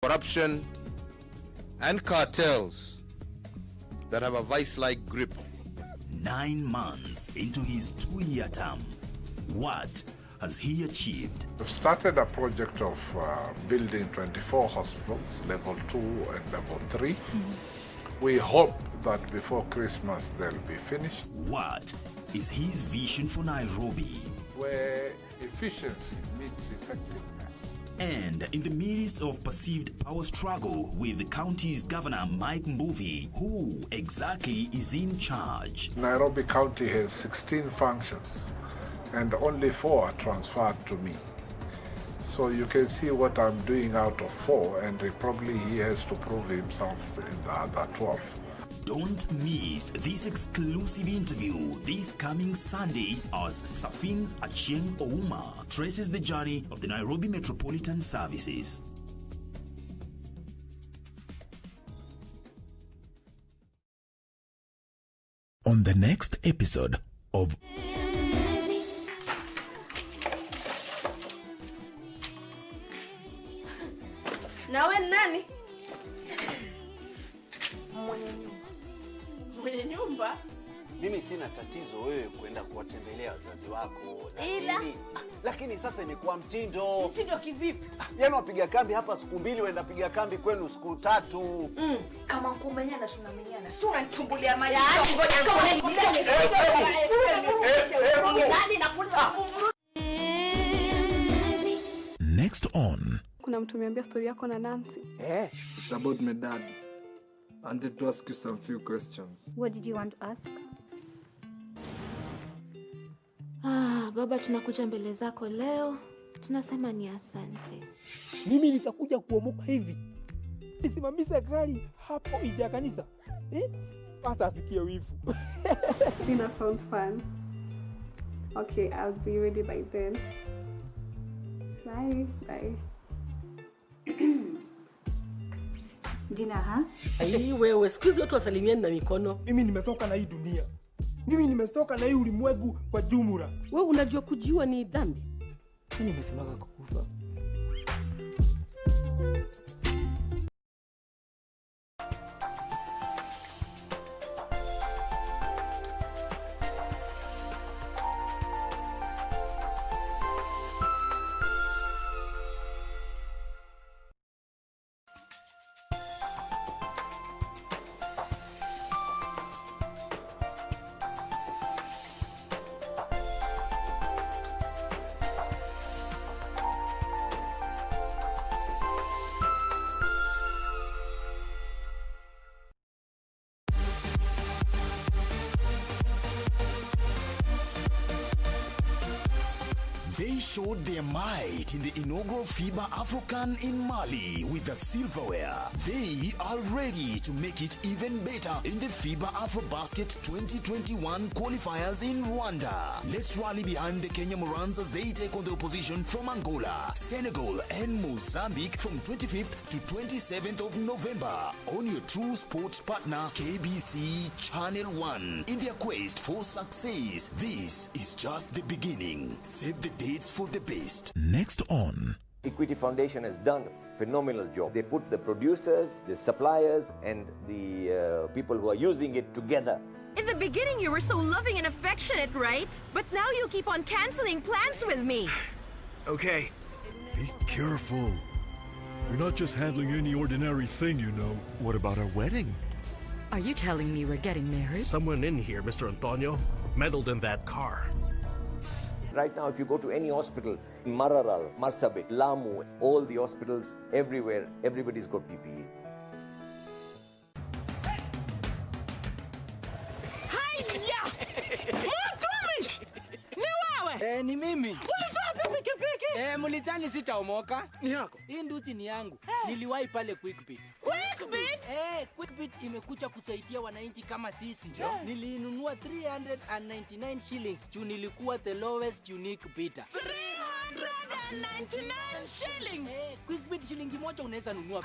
corruption, and cartels that have a vice-like grip. 9 months into his 2-year term, what has he achieved? We've started a project of building 24 hospitals, level 2 and level 3. We hope that before Christmas they'll be finished. What is his vision for Nairobi? Where efficiency meets effectiveness. And in the midst of perceived power struggle with the county's governor, Mike Mbuvi, who exactly is in charge? Nairobi County has 16 functions and only 4 are transferred to me. So you can see what I'm doing out of 4, and probably he has to prove himself in the other 12. Don't miss this exclusive interview this coming Sunday as Safin Achieng Ouma traces the journey of the Nairobi Metropolitan Services. On the next episode of Nawe nani? Mwenye nyumba? Mimi sina tatizo wewe kwenda kuwatembelea wazazi wako. Lakini sasa imekuwa mtindo. Mtindo kivipi? Yaani wapiga kambi hapa siku 2, waenda piga kambi kwenu siku 3. Kama kumenyana tunamenyana. Si unanitumbulia maji. Next on. Kuna mtu ameambia story yako na Nancy. It's about my dad. I wanted to ask you some few questions. What did you want to ask? Baba, tunakuja mbele zako leo. Tunasema ni asante. Mimi nitakuja kuomoka hivi. Nisimamisha gari hapo nje ya kanisa. Pasta asikie wivu. Dinner sounds fun. Okay, I'll be ready by then. Bye. Dinner, ha? Wewe siku hizi watu wasalimiani na mikono. Mimi nimetoka na hii dunia. Mimi nimetoka na hii ulimwengu kwa jumla. Wewe unajua kujiua ni dhambi? Mimi nimesemaga kukufa. They showed their might in the inaugural FIBA African in Mali with the silverware. They are ready to make it even better in the FIBA AfroBasket 2021 qualifiers in Rwanda. Let's rally behind the Kenya Morans as they take on the opposition from Angola, Senegal, and Mozambique from 25th to 27th of November on your true sports partner KBC Channel 1 in their quest for success. This is just the beginning. Save the dates for the best. Next on. Equity Foundation has done a phenomenal job. They put the producers, the suppliers, and the people who are using it together. In the beginning, you were so loving and affectionate, right? But now you keep on canceling plans with me. Okay. Be careful. You're not just handling any ordinary thing, you know. What about our wedding? Are you telling me we're getting married? Someone in here, Mr. Antonio, meddled in that car. Right now, if you go to any hospital, in Mararal, Marsabit, Lamu, all the hospitals, everywhere, everybody's got PPE. Hiya! Mtumishi! Ni wewe? Ni mimi. Ulitoa pikipiki? Mulitani sitaomoka. Ni yako? Hii nduti ni yangu. Niliwahi pale Quickbit. Quickbit? Quickbit imekuja kusaidia wananchi kama sisi. Nilinunua 399 shillings juu nilikuwa the lowest unique bidder. 199 shillings. Quick bit shilingi moja unaweza nunua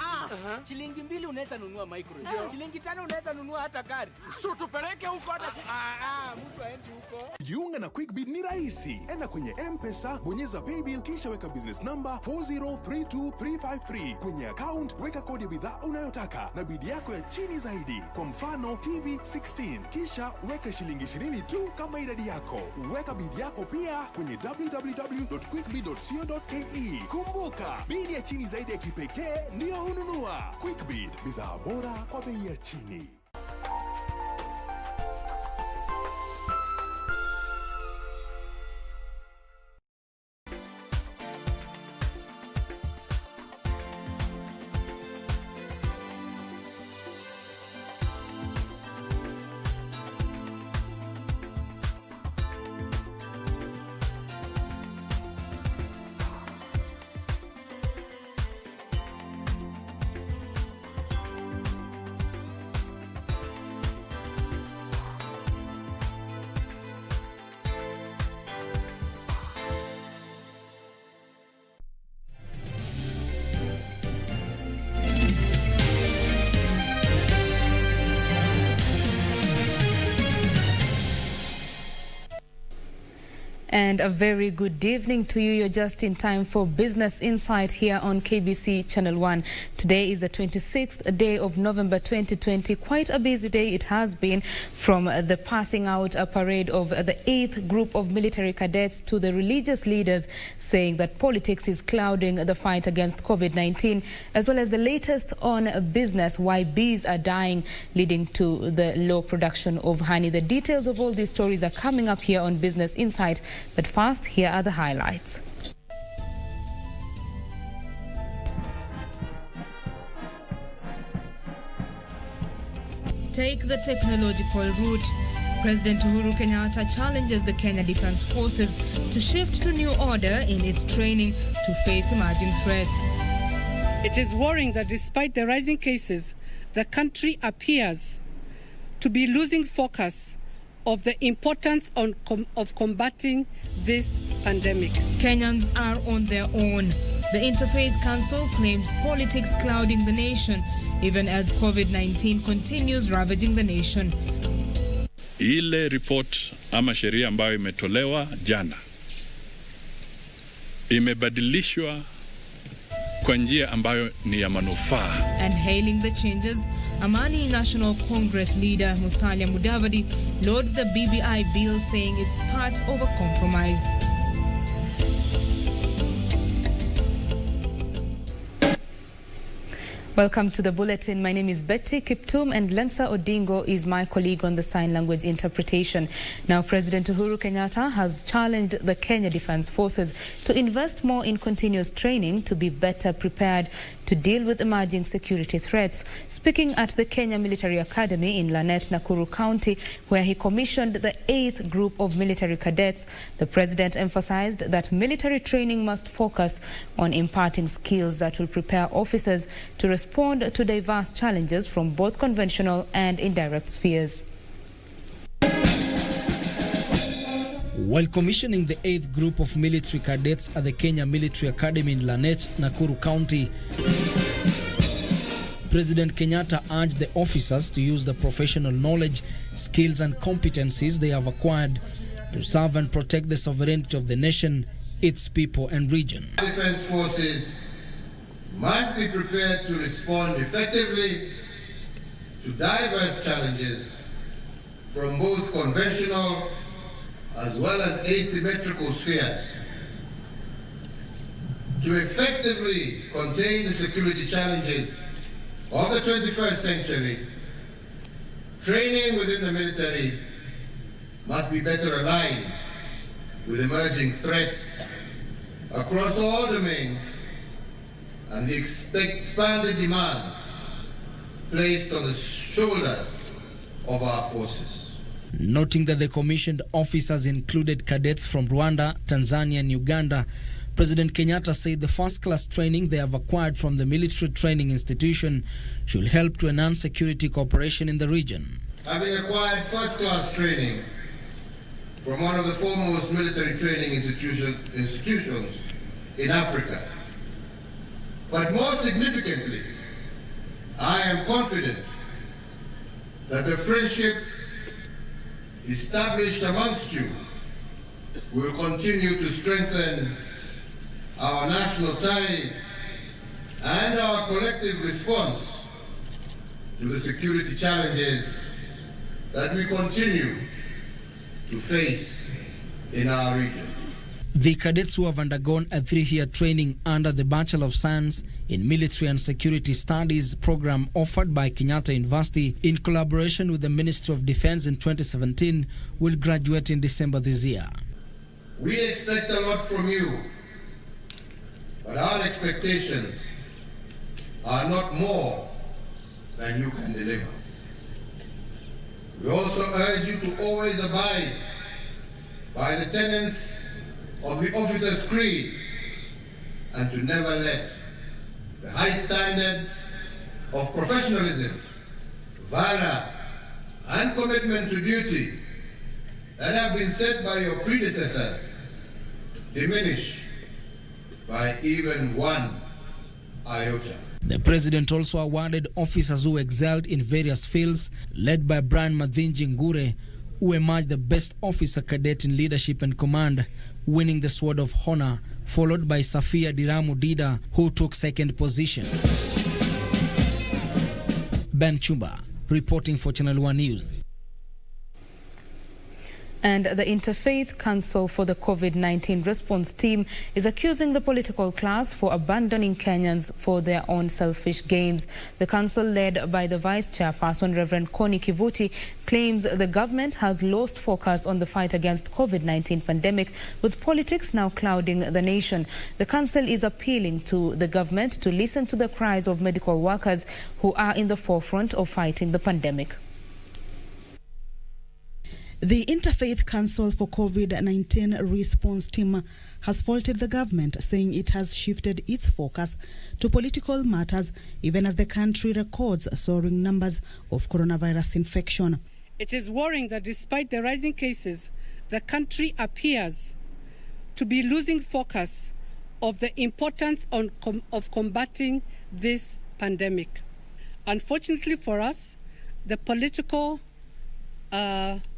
shilingi mbili unaweza nunua micro. Shilingi 5 unaweza nunua hata gari. So tupeleke huko hata mtu aende huko. Jiunga na QuickBid ni rahisi. Enda kwenye M-Pesa, bonyeza paybill kisha weka business number 4032353. Kwenye account weka kodi ya bidhaa unayotaka na bid yako ya chini zaidi. Kwa mfano TV 16. Kisha weka shilingi 20 tu kama idadi yako. Weka bid yako pia kwenye www.quickbid.co.ke. Kumbuka, bid ya chini zaidi ya kipekee ndio ununua. QuickBid, bidhaa bora kwa bei ya chini. And a very good evening to you. You're just in time for Business Insight here on KBC Channel 1. Today is the 26th day of November 2020. Quite a busy day it has been, from the passing out parade of the 8th group of military cadets to the religious leaders saying that politics is clouding the fight against COVID-19, as well as the latest on business, why bees are dying, leading to the low production of honey. The details of all these stories are coming up here on Business Insight. But first, here are the highlights. Take the technological route. President Uhuru Kenyatta challenges the Kenya Defence Forces to shift to new order in its training to face emerging threats. It is worrying that despite the rising cases, the country appears to be losing focus of the importance of combating this pandemic. Kenyans are on their own. The Interfaith Council claims politics clouding the nation, even as COVID-19 continues ravaging the nation. Ile report ama sheria ambayo imetolewa jana imebadilishwa kwa njia ambayo ni ya manufaa. And hailing the changes, Amani National Congress leader Musalia Mudavadi loads the BBI bill, saying it's part of a compromise. Welcome to the bulletin. My name is Betty Kiptum, and Lensa Odingo is my colleague on the sign language interpretation. Now, President Uhuru Kenyatta has challenged the Kenya Defence Forces to invest more in continuous training to be better prepared to deal with emerging security threats. Speaking at the Kenya Military Academy in Lanet, Nakuru County, where he commissioned the 8th group of military cadets, the president emphasized that military training must focus on imparting skills that will prepare officers to respond to diverse challenges from both conventional and indirect spheres. While commissioning the 8th group of military cadets at the Kenya Military Academy in Lanet, Nakuru County, President Kenyatta urged the officers to use the professional knowledge, skills and competencies they have acquired to serve and protect the sovereignty of the nation, its people and region. Defense forces must be prepared to respond effectively to diverse challenges from both conventional as well as asymmetrical spheres. To effectively contain the security challenges of the 21st century, training within the military must be better aligned with emerging threats across all domains and the expanded demands placed on the shoulders of our forces. Noting that the commissioned officers included cadets from Rwanda, Tanzania and Uganda, President Kenyatta said the first-class training they have acquired from the military training institution should help to enhance security cooperation in the region. Having acquired first-class training from one of the foremost military training institutions in Africa. But more significantly, I am confident that the friendships established amongst you will continue to strengthen our national ties and our collective response to the security challenges that we continue to face in our region. The cadets who have undergone a 3-year training under the Bachelor of Science in Military and Security Studies program offered by Kenyatta University in collaboration with the Ministry of Defense in 2017 will graduate in December this year. We expect a lot from you, but our expectations are not more than you can deliver. We also urge you to always abide by the tenets of the officer's creed and to never let the high standards of professionalism, valor, and commitment to duty that have been set by your predecessors diminish by even one iota. The president also awarded officers who excelled in various fields, led by Brian Mathinji Ngure, who emerged the best officer cadet in leadership and command, winning the Sword of Honor, followed by Safia Diramu Dida, who took second position. Ben Chumba, reporting for Channel 1 News. And the Interfaith Council for the COVID-19 Response Team is accusing the political class for abandoning Kenyans for their own selfish gains. The council, led by the Vice Chairperson, Reverend Connie Kivuti, claims the government has lost focus on the fight against COVID-19 pandemic, with politics now clouding the nation. The council is appealing to the government to listen to the cries of medical workers who are in the forefront of fighting the pandemic. The Interfaith Council for COVID-19 Response Team has faulted the government, saying it has shifted its focus to political matters, even as the country records soaring numbers of coronavirus infection. It is worrying that despite the rising cases, the country appears to be losing focus of the importance of combating this pandemic. Unfortunately for us, the political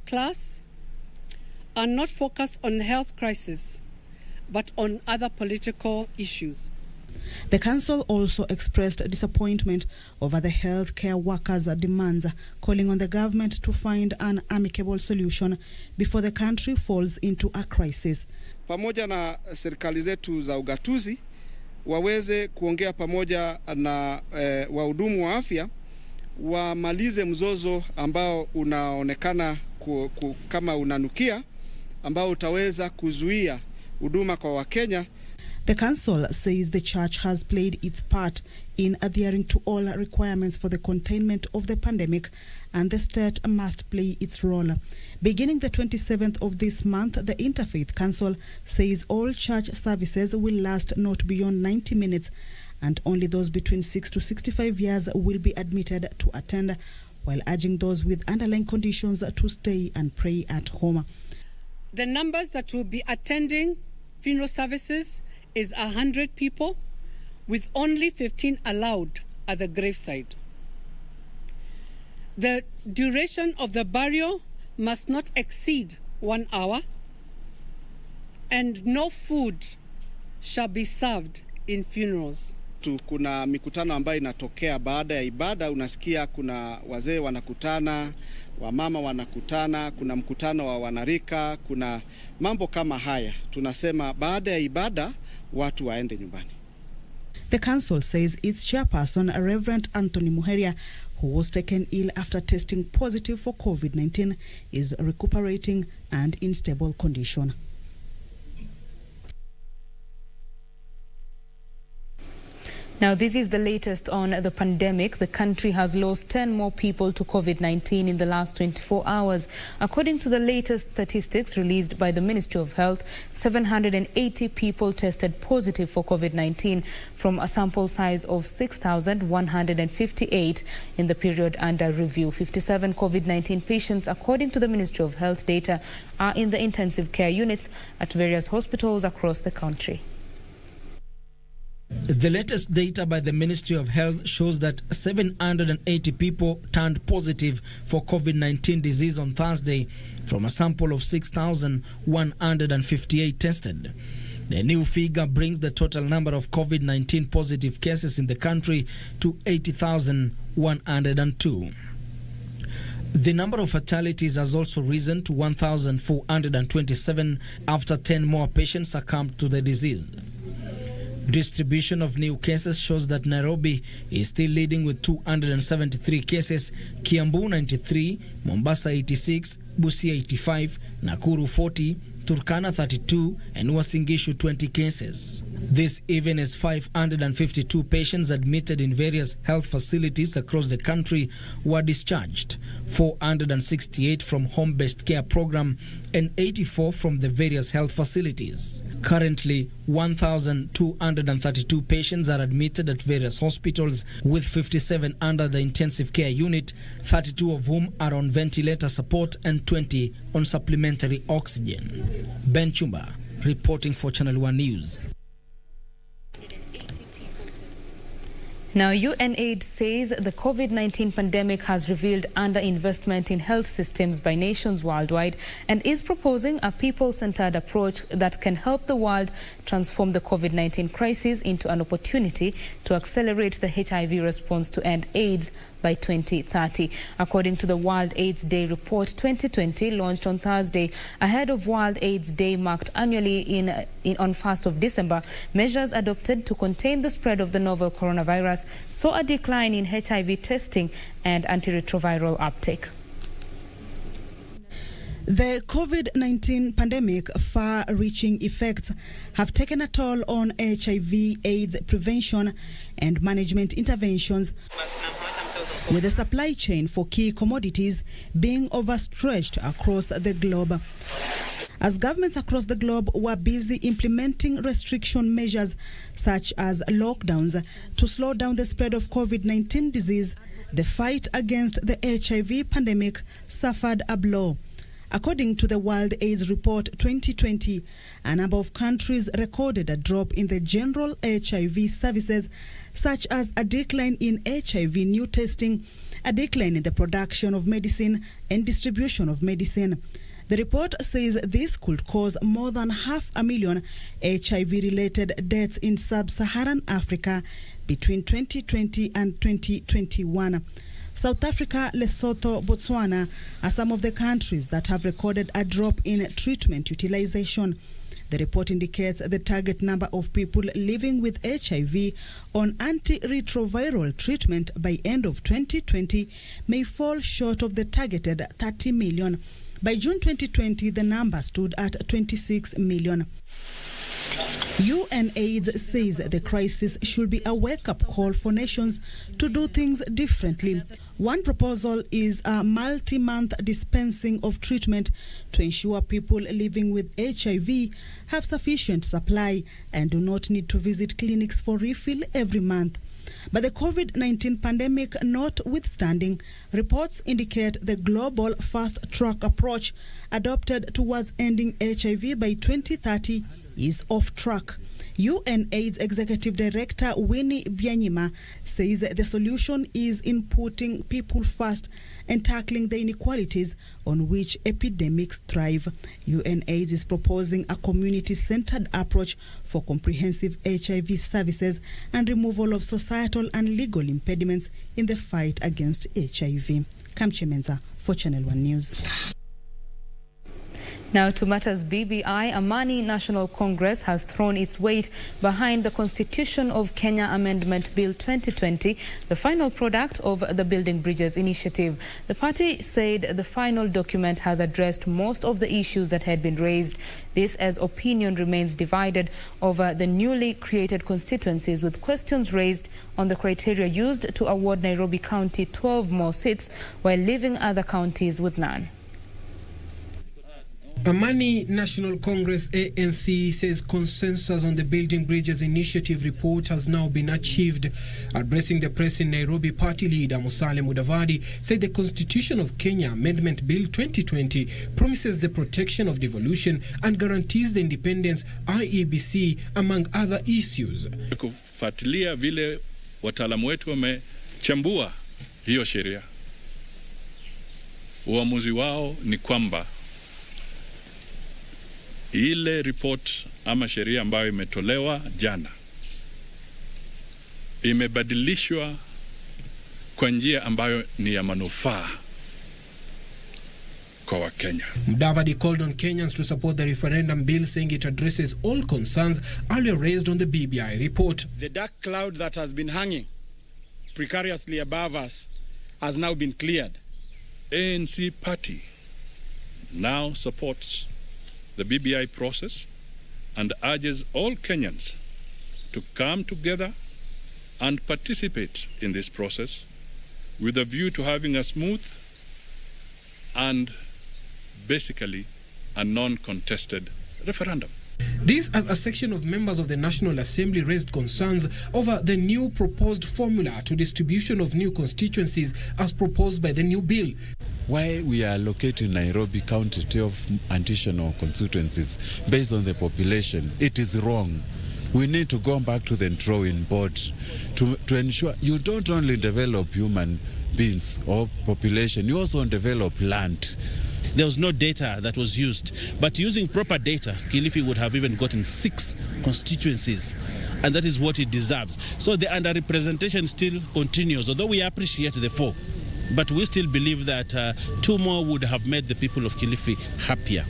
class are not focused on health crisis, but on other political issues. The council also expressed disappointment over the healthcare workers' demands, calling on the government to find an amicable solution before the country falls into a crisis. Pamoja na serikali zetu za ugatuzi waweze kuongea pamoja na wahudumu wa afya wamalize mzozo ambao unaonekana kama unanukia, ambao utaweza kuzuia huduma kwa Wakenya. The council says the church has played its part in adhering to all requirements for the containment of the pandemic, and the state must play its role. Beginning the 27th of this month, the Interfaith Council says all church services will last not beyond 90 minutes, and only those between 6 to 65 years will be admitted to attend, while urging those with underlying conditions to stay and pray at home. The numbers that will be attending funeral services is 100 people, with only 15 allowed at the graveside. The duration of the burial must not exceed 1 hour, and no food shall be served in funerals. Kuna mikutano ambayo inatokea baada ya ibada, unasikia kuna wazee wanakutana, wamama wanakutana, kuna mkutano wa wanarika, kuna mambo kama haya. Tunasema baada ya ibada watu waende nyumbani. The council says its chairperson, Reverend Anthony Muheria, who was taken ill after testing positive for COVID-19, is recuperating and in stable condition. Now, this is the latest on the pandemic. The country has lost 10 more people to COVID-19 in the last 24 hours. According to the latest statistics released by the Ministry of Health, 780 people tested positive for COVID-19 from a sample size of 6,158 in the period under review. 57 COVID-19 patients, according to the Ministry of Health data, are in the intensive care units at various hospitals across the country. The latest data by the Ministry of Health shows that 780 people turned positive for COVID-19 disease on Thursday from a sample of 6,158 tested. The new figure brings the total number of COVID-19 positive cases in the country to 80,102. The number of fatalities has also risen to 1,427 after 10 more patients succumbed to the disease. Distribution of new cases shows that Nairobi is still leading with 273 cases, Kiambu 93, Mombasa 86, Busia 85, Nakuru 40, Turkana 32 and Uasin Gishu 20 cases. This even as 552 patients admitted in various health facilities across the country were discharged, 468 from home-based care program and 84 from the various health facilities. Currently, 1,232 patients are admitted at various hospitals, with 57 under the intensive care unit, 32 of whom are on ventilator support and 20 on supplementary oxygen. Ben Chumba, reporting for Channel 1 News. Now, UNAID says the COVID-19 pandemic has revealed underinvestment in health systems by nations worldwide and is proposing a people-centered approach that can help the world transform the COVID-19 crisis into an opportunity to accelerate the HIV response to end AIDS by 2030. According to the World AIDS Day Report 2020 launched on Thursday, ahead of World AIDS Day marked annually on 1st of December, measures adopted to contain the spread of the novel coronavirus saw a decline in HIV testing and antiretroviral uptake. The COVID-19 pandemic far-reaching effects have taken a toll on HIV/AIDS prevention and management interventions, with the supply chain for key commodities being overstretched across the globe. As governments across the globe were busy implementing restriction measures such as lockdowns to slow down the spread of COVID-19 disease, the fight against the HIV pandemic suffered a blow. According to the World AIDS Report 2020, a number of countries recorded a drop in the general HIV services, such as a decline in HIV new testing, a decline in the production of medicine and distribution of medicine. The report says this could cause more than 500,000 HIV-related deaths in sub-Saharan Africa between 2020 and 2021. South Africa, Lesotho, Botswana are some of the countries that have recorded a drop in treatment utilization. The report indicates the target number of people living with HIV on antiretroviral treatment by end of 2020 may fall short of the targeted 30 million. By June 2020, the number stood at 26 million. UNAIDS says the crisis should be a wake-up call for nations to do things differently. One proposal is a multi-month dispensing of treatment to ensure people living with HIV have sufficient supply and do not need to visit clinics for refill every month. But the COVID-19 pandemic notwithstanding, reports indicate the global fast-track approach adopted towards ending HIV by 2030 is off track. UNAIDS Executive Director Winnie Byanyima says the solution is in putting people first and tackling the inequalities on which epidemics thrive. UNAIDS is proposing a community-centered approach for comprehensive HIV services and removal of societal and legal impediments in the fight against HIV. Kamche Menza for Channel 1 News. Now to matters BBI, Amani National Congress has thrown its weight behind the Constitution of Kenya Amendment Bill 2020, the final product of the Building Bridges initiative. The party said the final document has addressed most of the issues that had been raised. This as opinion remains divided over the newly created constituencies, with questions raised on the criteria used to award Nairobi County 12 more seats while leaving other counties with none. Amani National Congress ANC says consensus on the Building Bridges initiative report has now been achieved. Addressing the press in Nairobi, party leader Musalia Mudavadi said the Constitution of Kenya Amendment Bill 2020 promises the protection of devolution and guarantees the independence IEBC, among other issues. kufuatilia vile wataalamu wetu wamechambua hiyo sheria. Uamuzi wao ni kwamba ile report ama sheria ambayo imetolewa jana imebadilishwa kwa njia ambayo ni ya manufaa kwa Wakenya. Mudavadi called on Kenyans to support the referendum bill, saying it addresses all concerns earlier raised on the BBI report. The dark cloud that has been hanging precariously above us has now been cleared. ANC party now supports the BBI process and urges all Kenyans to come together and participate in this process with a view to having a smooth and basically a non-contested referendum. This as a section of members of the National Assembly raised concerns over the new proposed formula to distribution of new constituencies as proposed by the new bill. Why we are allocating Nairobi County 12 additional constituencies based on the population, it is wrong. We need to go back to the drawing board to ensure you don't only develop human beings or population, you also develop land. There was no data that was used, but using proper data, Kilifi would have even gotten 6 constituencies, and that is what it deserves. So the underrepresentation still continues, although we appreciate the 4, but we still believe that 2 more would have made the people of Kilifi happier.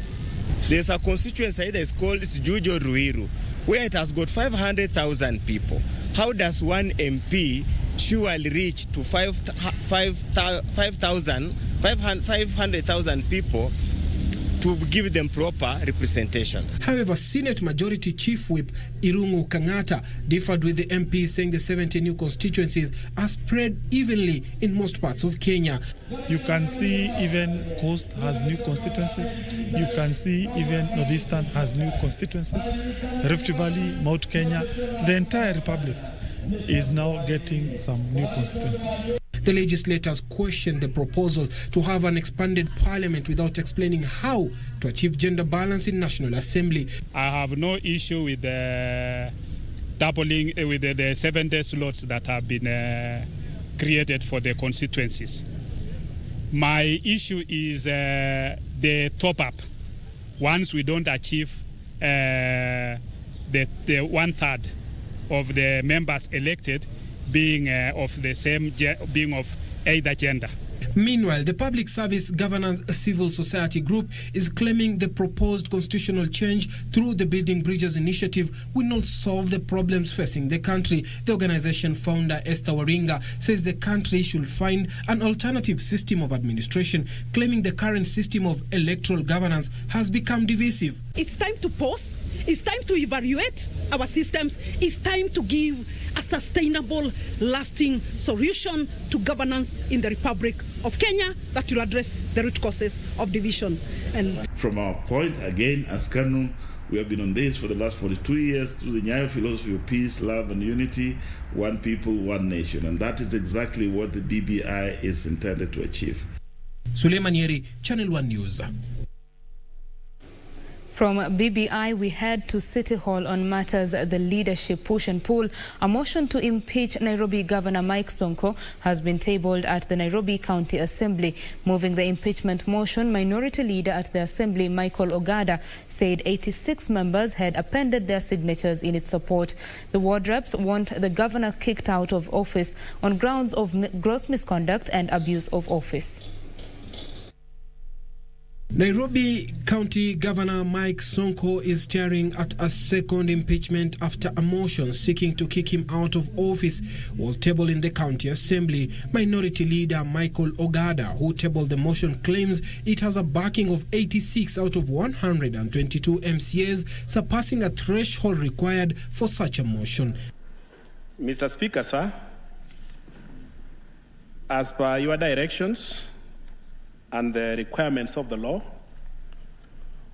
There's a constituency that is called Jujo Ruiru, where it has got 500,000 people. How does one MP surely reach to 500,000 people to give them proper representation? However, Senate Majority Chief Whip Irungu Kangata differed with the MPs, saying the 70 new constituencies are spread evenly in most parts of Kenya. You can see even Coast has new constituencies. You can see even Northeastern has new constituencies. Rift Valley, Mount Kenya, the entire Republic is now getting some new constituencies. The legislators questioned the proposal to have an expanded parliament without explaining how to achieve gender balance in National Assembly. I have no issue with the doubling with the 7-day slots that have been created for the constituencies. My issue is the top-up. Once we don't achieve the 1/3 of the members elected being of the same, being of either gender. Meanwhile, the Public Service Governance Civil Society Group is claiming the proposed constitutional change through the Building Bridges initiative will not solve the problems facing the country. The organization founder Esther Waringa says the country should find an alternative system of administration, claiming the current system of electoral governance has become divisive. It's time to pause. It's time to evaluate our systems. It's time to give a sustainable, lasting solution to governance in the Republic of Kenya that will address the root causes of division. And from our point, again, as KANU, we have been on this for the last 42 years through the Nyayo philosophy of peace, love, and unity, one people, one nation. And that is exactly what the BBI is intended to achieve. Suleiman Yeri, Channel 1 News. From BBI, we head to City Hall on matters the leadership push and pull. A motion to impeach Nairobi Governor Mike Sonko has been tabled at the Nairobi County Assembly. Moving the impeachment motion, Minority Leader at the Assembly, Michael Ogada, said 86 members had appended their signatures in its support. The ward reps want the governor kicked out of office on grounds of gross misconduct and abuse of office. Nairobi County Governor Mike Sonko is staring at a second impeachment after a motion seeking to kick him out of office was tabled in the county assembly. Minority Leader Michael Ogada, who tabled the motion, claims it has a backing of 86 out of 122 MCAs, surpassing a threshold required for such a motion. Mr. Speaker, sir, as per your directions and the requirements of the law,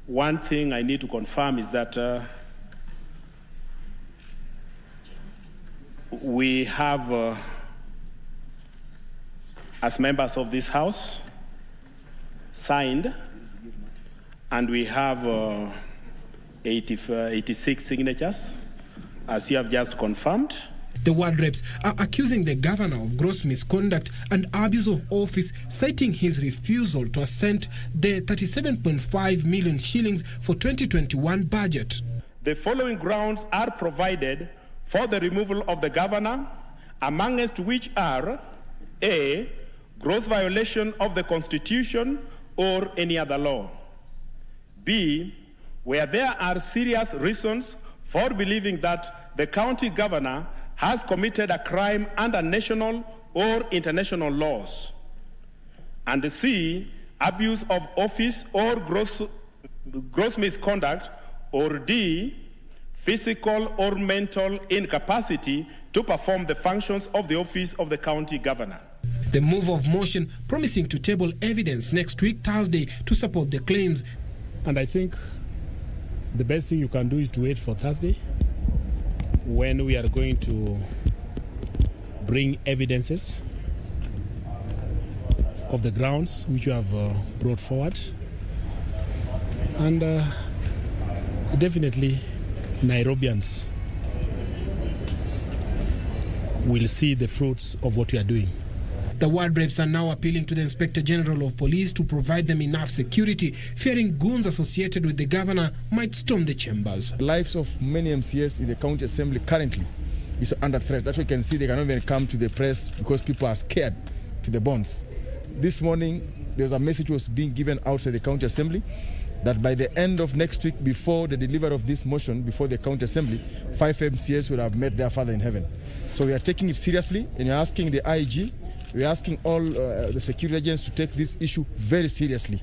one thing I need to confirm is that we have, as members of this House, signed, and we have 86 signatures, as you have just confirmed. The ward reps are accusing the governor of gross misconduct and abuse of office, citing his refusal to assent the 37.5 million shillings for 2021 budget. The following grounds are provided for the removal of the governor, amongst which are A, gross violation of the Constitution or any other law. B, where there are serious reasons for believing that the county governor has committed a crime under national or international laws. And C, abuse of office or gross misconduct, or D, physical or mental incapacity to perform the functions of the office of the county governor. The move of motion promising to table evidence next week, Thursday, to support the claims. And I think the best thing you can do is to wait for Thursday, when we are going to bring evidences of the grounds which you have brought forward. And definitely Nairobians will see the fruits of what we are doing. The ward reps are now appealing to the Inspector General of Police to provide them enough security, fearing goons associated with the governor might storm the chambers. The lives of many MCAs in the county assembly currently is under threat. That's why you can see they cannot even come to the press because people are scared to the bones. This morning, there was a message was being given outside the county assembly that by the end of next week, before the delivery of this motion, before the county assembly, 5 MCAs will have met their Father in heaven. So we are taking it seriously, and you're asking the IG, we're asking all the security agents to take this issue very seriously.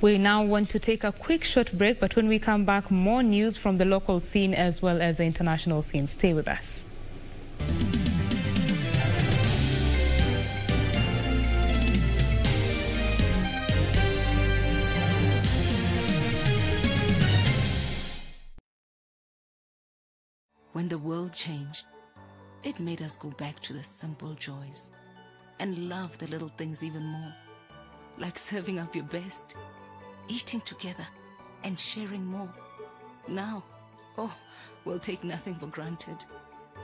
We now want to take a quick short break, but when we come back, more news from the local scene as well as the international scene. Stay with us. When the world changed, it made us go back to the simple joys and love the little things even more, like serving up your best, eating together, and sharing more. Now, we'll take nothing for granted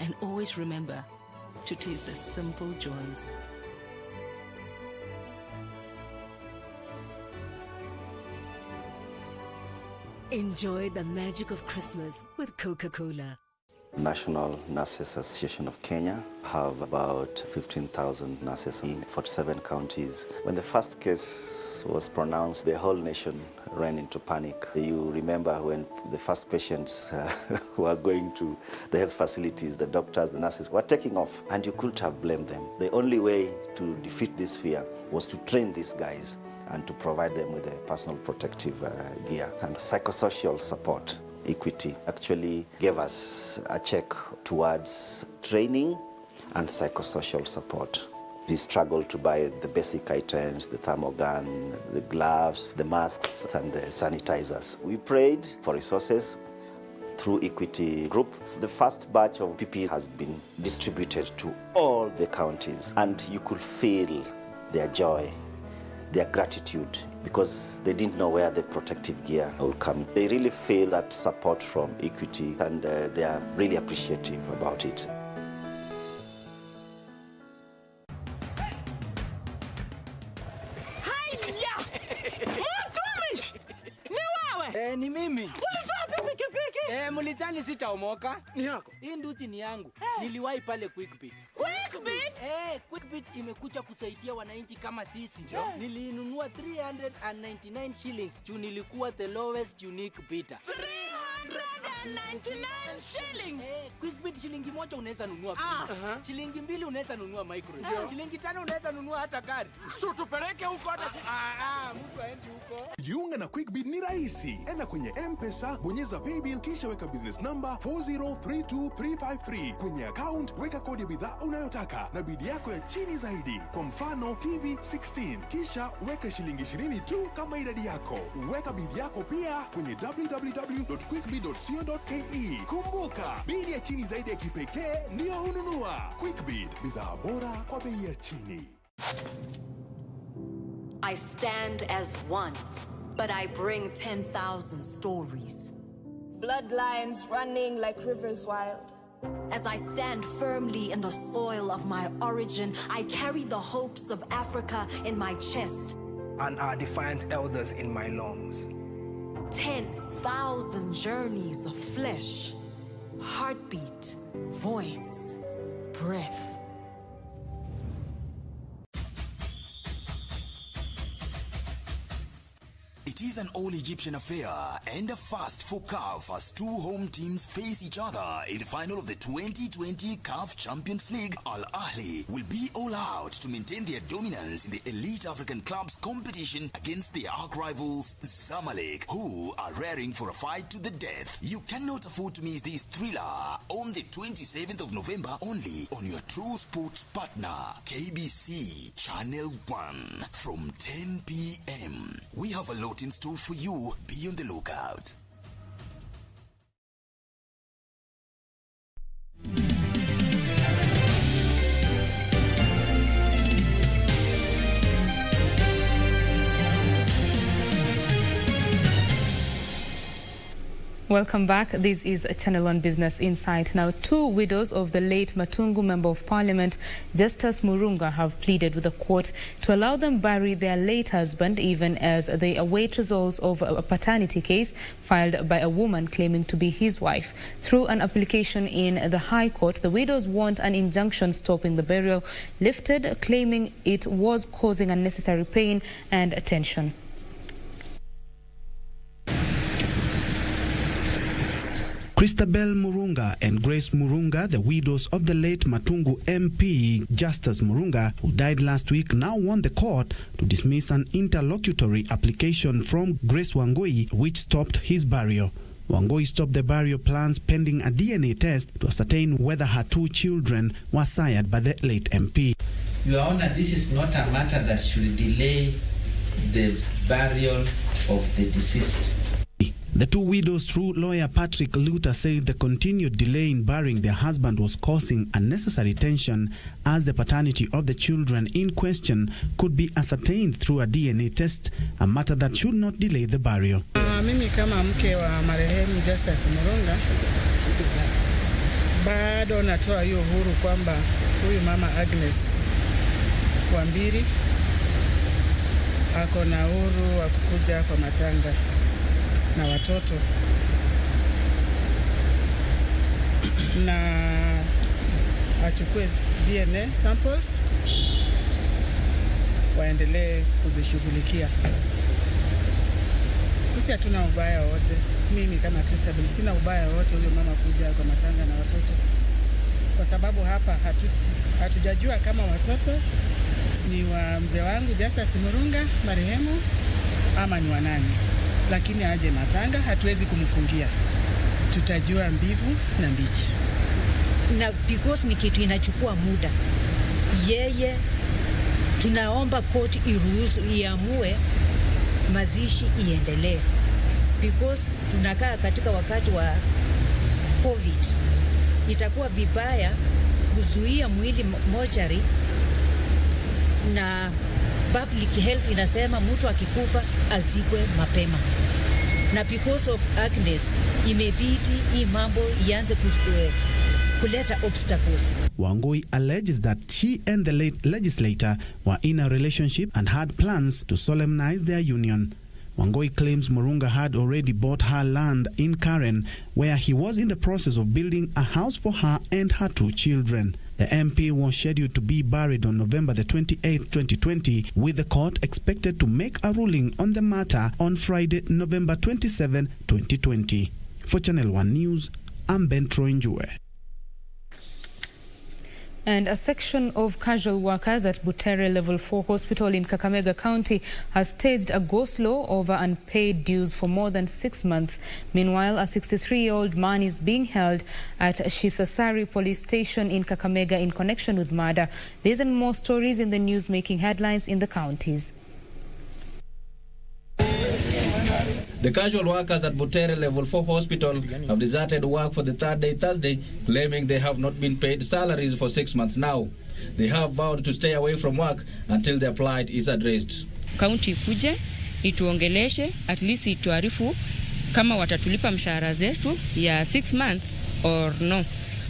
and always remember to taste the simple joys. Enjoy the magic of Christmas with Coca-Cola. National Nurses Association of Kenya have about 15,000 nurses in 47 counties. When the first case was pronounced, the whole nation ran into panic. You remember when the first patients were going to the health facilities, the doctors, the nurses were taking off, and you couldn't have blamed them. The only way to defeat this fear was to train these guys and to provide them with a personal protective gear and psychosocial support. Equity actually gave us a check towards training and psychosocial support. We struggled to buy the basic items, the thermal gun, the gloves, the masks, and the sanitizers. We prayed for resources through Equity Group. The first batch of PPE has been distributed to all the counties, and you could feel their joy, their gratitude, because they didn't know where the protective gear would come. They really feel that support from Equity, and they are really appreciative about it. Ni mimi. Ulitoa pikipiki? Mlitani sitaomoka. Ni yako. Hii nduti ni yangu. Niliwahi pale Quickbit. Quickbit? Quickbit imekuja kusaidia wananchi kama sisi. Nilinunua 399 shillings. Juu nilikuwa the lowest unique bidder. 399 shillings. Quickbit shilingi moja unaweza nunua free. Shilingi mbili unaweza nunua micro. Shilingi 5 unaweza nunua hata gari. So tupeleke huko hata mtu aende huko. Jiunga na Quickbit ni rahisi. Enda kwenye M-Pesa, bonyeza paybill kisha weka business number 4032353. Kwenye account weka kodi ya bidhaa unayotaka na bidi yako ya chini zaidi. Kwa mfano TV 16, kisha weka shilingi 20 tu kama idadi yako. Weka bidi yako pia kwenye www.quickbit.co.ke. Kumbuka, bidi ya chini zaidi ya kipekee ndio hununua. Quickbit, bidhaa bora kwa bei ya chini. I stand as one, but I bring 10,000 stories. Bloodlines running like rivers wild. As I stand firmly in the soil of my origin, I carry the hopes of Africa in my chest. And our defiant elders in my lungs. 10,000 journeys of flesh, heartbeat, voice, breath. It is an all-Egyptian affair and a first for CAF as two home teams face each other in the final of the 2020 CAF Champions League. Al Ahly will be all out to maintain their dominance in the elite African clubs competition against their arch-rivals Zamalek, who are raring for a fight to the death. You cannot afford to miss this thriller on the 27th of November only on your True Sports partner, KBC Channel 1 from 10 p.m. We have a lot in store for you. Be on the lookout. Welcome back. This is Channel 1 Business Insight. Now, two widows of the late Matungu Member of Parliament, Justus Murunga, have pleaded with the court to allow them bury their late husband even as they await results of a paternity case filed by a woman claiming to be his wife. Through an application in the High Court, the widows want an injunction stopping the burial lifted, claiming it was causing unnecessary pain and tension. Christabel Murunga and Grace Murunga, the widows of the late Matungu MP Justus Murunga, who died last week, now want the court to dismiss an interlocutory application from Grace Wangui, which stopped his burial. Wangui stopped the burial plans pending a DNA test to ascertain whether her two children were sired by the late MP. Your Honor, this is not a matter that should delay the burial of the deceased. The two widows, through lawyer Patrick Luther, said the continued delay in burying their husband was causing unnecessary tension as the paternity of the children in question could be ascertained through a DNA test, a matter that should not delay the burial. Mimi kama mke wa marehemu Justus Murunga bado natoa hiyo uhuru kwamba huyu mama Agnes Wambiri ako na uhuru wa kukuja kwa matanga na watoto na achukue DNA samples waendelee kuzishughulikia. Sisi hatuna ubaya wote. Mimi kama Christabel sina ubaya wote huyo mama kuja kwa matanga na watoto, kwa sababu hapa hatujajua kama watoto ni wa mzee wangu Justus Murunga marehemu ama ni wanani. Lakini aje matanga, hatuwezi kumfungia. Tutajua mbivu na mbichi. Na because ni kitu inachukua muda. Yeye tunaomba court iruhusu iamue mazishi iendelee. Because tunakaa katika wakati wa COVID. Itakuwa vibaya kuzuia mwili mochari na public health inasema mtu akikufa azikwe mapema. Na because of Agnes imebidi hii mambo ianze kuleta obstacles. Wangui alleges that she and the late legislator were in a relationship and had plans to solemnize their union. Wangui claims Murunga had already bought her land in Karen, where he was in the process of building a house for her and her two children. The MP was scheduled to be buried on November the 28th, 2020, with the court expected to make a ruling on the matter on Friday, November 27, 2020. For Channel 1 News, I'm Ben Troinjue. And a section of casual workers at Butere Level 4 Hospital in Kakamega County has staged a go-slow over unpaid dues for more than 6 months. Meanwhile, a 63-year-old man is being held at Shisasari Police Station in Kakamega in connection with murder. These and more stories in the news making headlines in the counties. The casual workers at Butere Level 4 Hospital have deserted work for the third day Thursday, claiming they have not been paid salaries for 6 months now. They have vowed to stay away from work until their plight is addressed. County kuje ituongeleshe, at least ituarifu kama watatulipa mshahara zetu ya 6 months or no.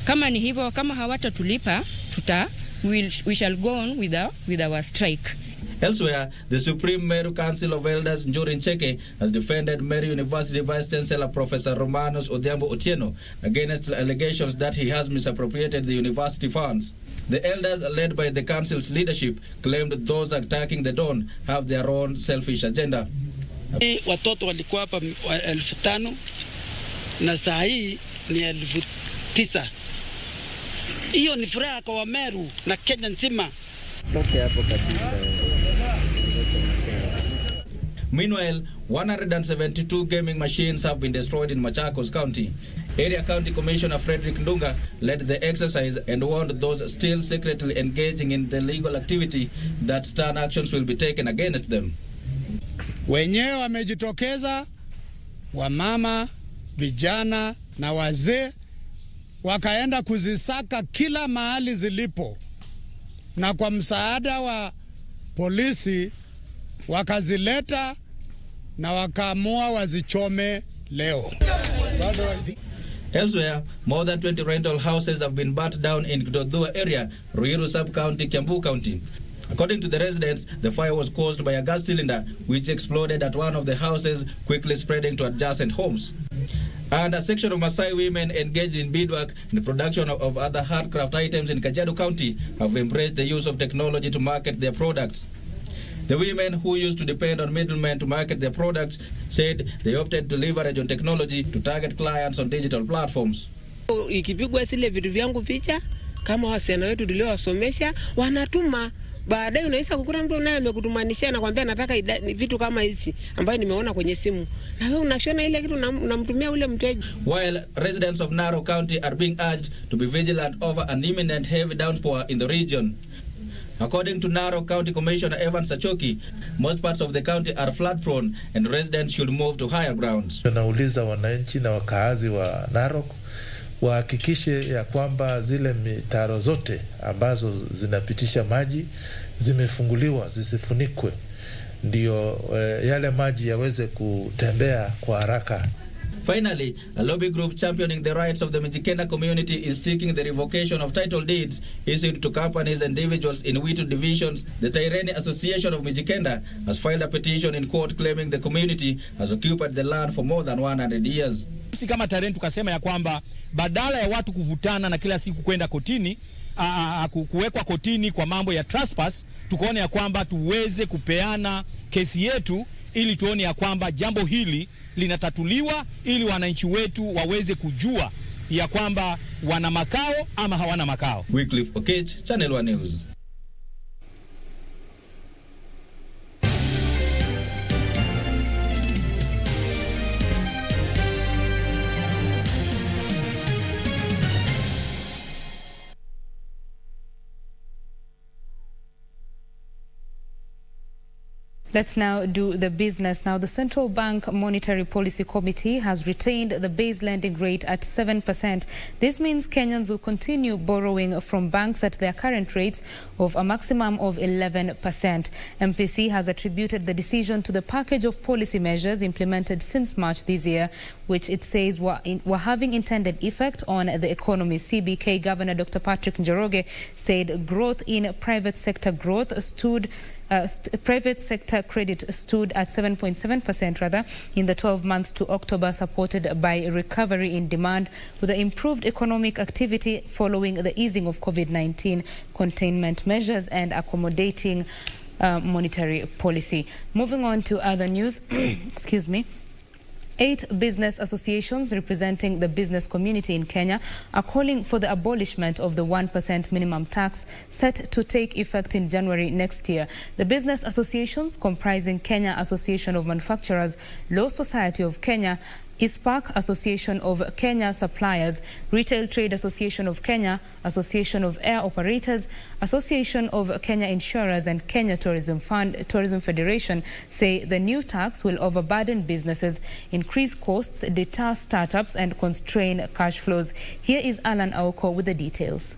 Kama ni hivyo, kama hawatatulipa, we shall go on with our strike. Elsewhere, the Supreme Meru Council of Elders Njorin Cheke has defended Meru University Vice Chancellor Professor Romanos Odhiambo Otieno against allegations that he has misappropriated the university funds. The elders, led by the council's leadership, claimed those attacking the Don have their own selfish agenda. Watoto walikuwa hapa 5,000 na saa hii ni 9,000. Hiyo ni furaha kwa Wameru na Kenya nzima. Meanwhile, 172 gaming machines have been destroyed in Machakos County. Area County Commissioner Frederick Ndunga led the exercise and warned those still secretly engaging in the legal activity that stern actions will be taken against them. Wenyewe wamejitokeza, wamama, vijana na wazee, wakaenda kuzisaka kila mahali zilipo, na kwa msaada wa polisi wakazileta na wakaamua wazichome leo. Elsewhere, more than 20 rental houses have been burnt down in Kidodua area, Ruiru Sub-County, Kiambu County. According to the residents, the fire was caused by a gas cylinder which exploded at one of the houses, quickly spreading to adjacent homes. And a section of Maasai women engaged in beadwork and the production of other handcraft items in Kajiado County have embraced the use of technology to market their products. The women who used to depend on middlemen to market their products said they opted to leverage on technology to target clients on digital platforms. Ikipigwa zile vitu vyangu picha, kama wasichana wetu tuliowasomesha wanatuma, baadaye unaweza kukuta mtu naye amekutumanishia na kwambia nataka vitu kama hizi ambayo nimeona kwenye simu, na wewe unashona ile kitu unamtumia ule mteja. While residents of Narok County are being urged to be vigilant over an imminent heavy downpour in the region. According to Narok County Commissioner Evan Sachoki, most parts of the county are flood prone and residents should move to higher grounds. Tunauliza wananchi na wakaazi wa Narok wahakikishe ya kwamba zile mitaro zote ambazo zinapitisha maji zimefunguliwa, zisifunikwe, ndio yale maji yaweze kutembea kwa haraka. Finally, a lobby group championing the rights of the Mijikenda community is seeking the revocation of title deeds issued to companies and individuals in Witu divisions. The Taireni Association of Mijikenda has filed a petition in court claiming the community has occupied the land for more than 100 years. Sisi kama Taireni tukasema ya kwamba badala ya watu kuvutana na kila siku kwenda kotini, kuwekwa kotini kwa mambo ya trespass, tukaona ya kwamba tuweze kupeana kesi yetu ili tuone ya kwamba jambo hili linatatuliwa ili wananchi wetu waweze kujua ya kwamba wana makao ama hawana makao. Wycliffe Okech, Channel 1 News. Let's now do the business. Now, the Central Bank Monetary Policy Committee has retained the base lending rate at 7%. This means Kenyans will continue borrowing from banks at their current rates of a maximum of 11%. MPC has attributed the decision to the package of policy measures implemented since March this year, which it says were having intended effect on the economy. CBK Governor Dr. Patrick Njoroge said growth in private sector private sector credit stood at 7.7% in the 12 months to October, supported by recovery in demand with the improved economic activity following the easing of COVID-19 containment measures and accommodating monetary policy. Moving on to other news, excuse me. 8 business associations representing the business community in Kenya are calling for the abolishment of the 1% minimum tax set to take effect in January next year. The business associations, comprising Kenya Association of Manufacturers, Law Society of Kenya, ISPAC, Association of Kenya Suppliers, Retail Trade Association of Kenya, Association of Air Operators, Association of Kenya Insurers and Kenya Tourism Federation say the new tax will overburden businesses, increase costs, deter startups and constrain cash flows. Here is Alan Aoko with the details.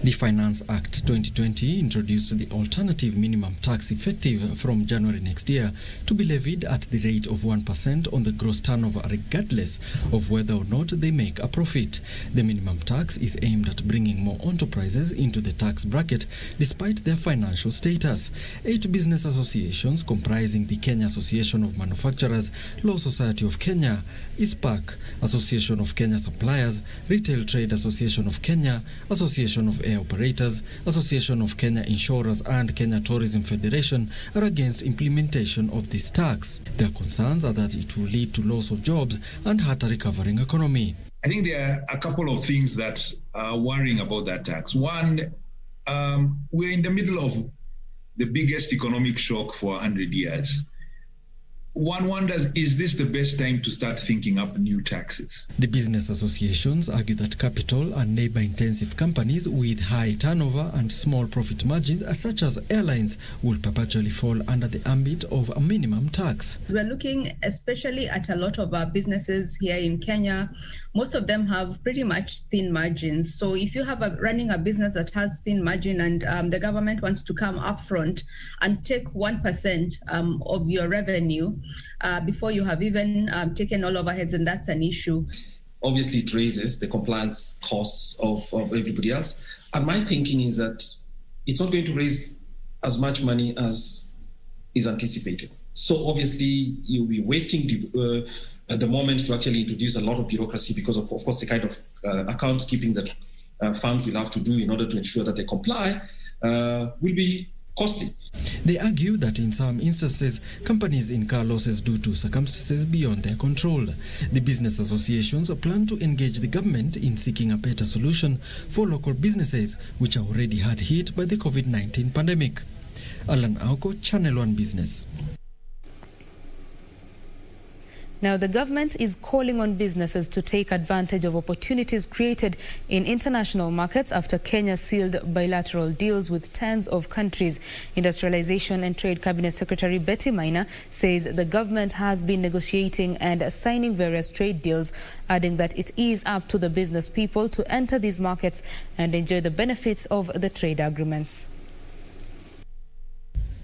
The Finance Act 2020 introduced the alternative minimum tax effective from January next year to be levied at the rate of 1% on the gross turnover regardless of whether or not they make a profit. The minimum tax is aimed at bringing more enterprises into the tax bracket despite their financial status. 8 business associations comprising the Kenya Association of Manufacturers, Law Society of Kenya, ISPAC, Association of Kenya Suppliers, Retail Trade Association of Kenya, Association of Air Operators, Association of Kenya Insurers and Kenya Tourism Federation are against implementation of this tax. Their concerns are that it will lead to loss of jobs and hurt a recovering economy. I think there are a couple of things that are worrying about that tax. One, we're in the middle of the biggest economic shock for 100 years. One wonders, is this the best time to start thinking up new taxes? The business associations argue that capital and labor-intensive companies with high turnover and small profit margins, such as airlines, will perpetually fall under the ambit of a minimum tax. We're looking especially at a lot of our businesses here in Kenya. Most of them have pretty much thin margins. So if you have running a business that has thin margin and the government wants to come up front and take 1% of your revenue before you have even taken all overheads, and that's an issue. Obviously, it raises the compliance costs of everybody else. And my thinking is that it's not going to raise as much money as is anticipated. So obviously, you'll be wasting at the moment to actually introduce a lot of bureaucracy because of course, the kind of account keeping that firms will have to do in order to ensure that they comply will be costly. They argue that in some instances, companies incur losses due to circumstances beyond their control. The business associations plan to engage the government in seeking a better solution for local businesses, which are already hard hit by the COVID-19 pandemic. Alan Auko, Channel 1 Business. Now, the government is calling on businesses to take advantage of opportunities created in international markets after Kenya sealed bilateral deals with tens of countries. Industrialization and Trade Cabinet Secretary Betty Kiptum says the government has been negotiating and signing various trade deals, adding that it is up to the business people to enter these markets and enjoy the benefits of the trade agreements.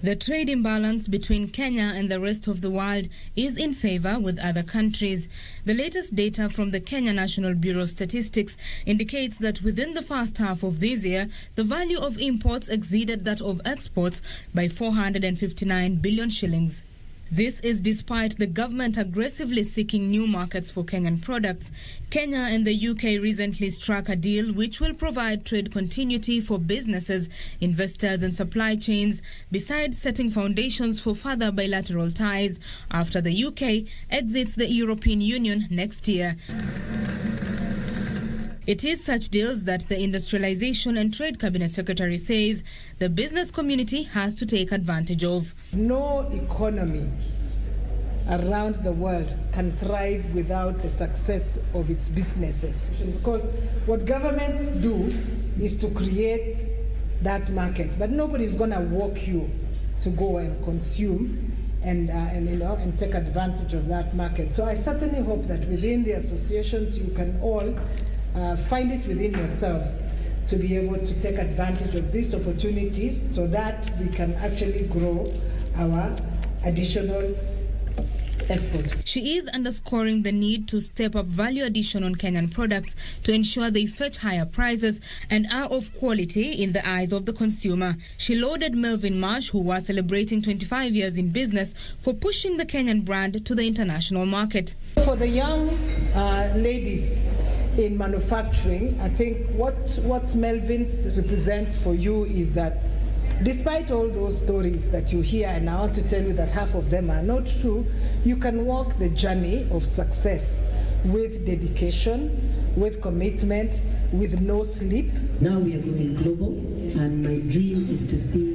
The trade imbalance between Kenya and the rest of the world is in favor with other countries. The latest data from the Kenya National Bureau of Statistics indicates that within the first half of this year, the value of imports exceeded that of exports by 459 billion shillings. This is despite the government aggressively seeking new markets for Kenyan products. Kenya and the UK recently struck a deal which will provide trade continuity for businesses, investors and supply chains, besides setting foundations for further bilateral ties after the UK exits the European Union next year. It is such deals that the Industrialization and Trade Cabinet Secretary says the business community has to take advantage of. No economy around the world can thrive without the success of its businesses. Because what governments do is to create that market, but nobody's going to walk you to go and consume and take advantage of that market. So I certainly hope that within the associations you can all find it within yourselves to be able to take advantage of these opportunities so that we can actually grow our additional exports. She is underscoring the need to step up value addition on Kenyan products to ensure they fetch higher prices and are of quality in the eyes of the consumer. She lauded Melvin Marsh, who was celebrating 25 years in business, for pushing the Kenyan brand to the international market. For the young ladies in manufacturing, I think what Melvin represents for you is that despite all those stories that you hear, and I want to tell you that half of them are not true, you can walk the journey of success with dedication, with commitment, with no sleep. Now we are going global, and my dream is to see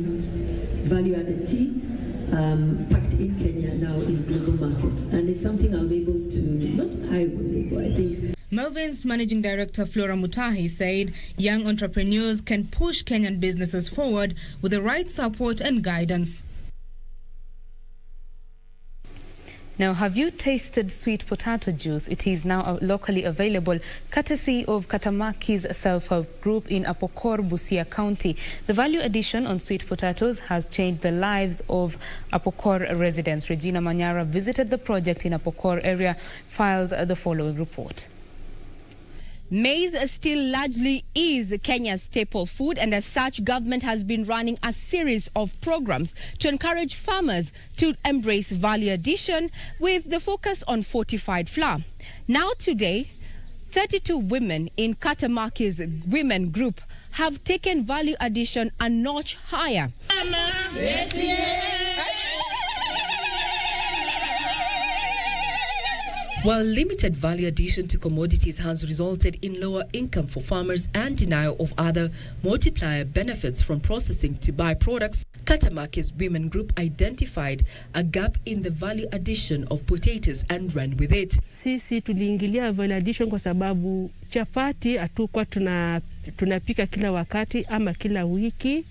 value-added tea packed in Kenya now in global markets. And it's something I think. Melvin's managing director Flora Mutahi said young entrepreneurs can push Kenyan businesses forward with the right support and guidance. Now, have you tasted sweet potato juice? It is now locally available, courtesy of Katamaki's self-help group in Apokor, Busia County. The value addition on sweet potatoes has changed the lives of Apokor residents. Regina Manyara visited the project in Apokor area, files the following report. Maize still largely is Kenya's staple food, and as such, government has been running a series of programs to encourage farmers to embrace value addition with the focus on fortified flour. Now today, 32 women in Katamaki's women group have taken value addition a notch higher. While limited value addition to commodities has resulted in lower income for farmers and denial of other multiplier benefits from processing to byproducts, Katamaki's women group identified a gap in the value addition of potatoes and ran with it. Sisi tuliingilia value addition kwa sababu chapati hatukuwa tunapika kila wakati ama kila wiki.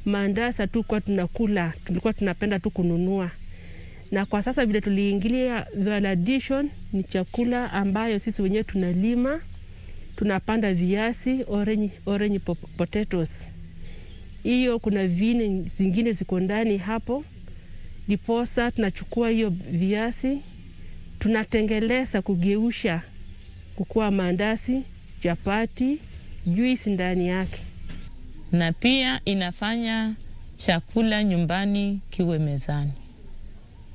Maandazi hatukuwa tunakula, tulikuwa tunapenda tu kununua. Na kwa sasa vile tuliingilia value addition ni chakula ambayo sisi wenyewe tunalima, tunapanda viazi, orange potatoes. Hiyo kuna vine zingine ziko ndani hapo. Diposa tunachukua hiyo viazi, tunatengeleza kugeusha kukua mandazi, chapati, juice ndani yake. Na pia inafanya chakula nyumbani kiwe mezani.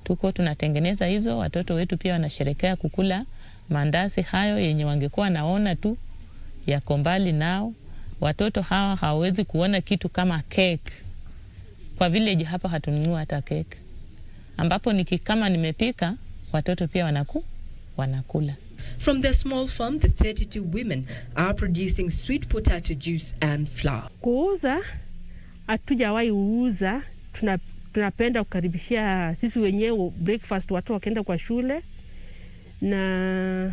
Tuko tunatengeneza hizo, watoto wetu pia wanasherekea kukula mandazi hayo yenye wangekuwa naona tu yako mbali nao. Watoto hawa hawezi kuona kitu kama cake. Kwa village hapa hatununua hata cake. Ambapo kama nimepika, watoto pia wanakula. From their small farm, the 32 women are producing sweet potato juice and flour. Kuuza, hatujawahi uuza, tunapenda kukaribishia sisi wenyewe breakfast watu wakienda kwa shule na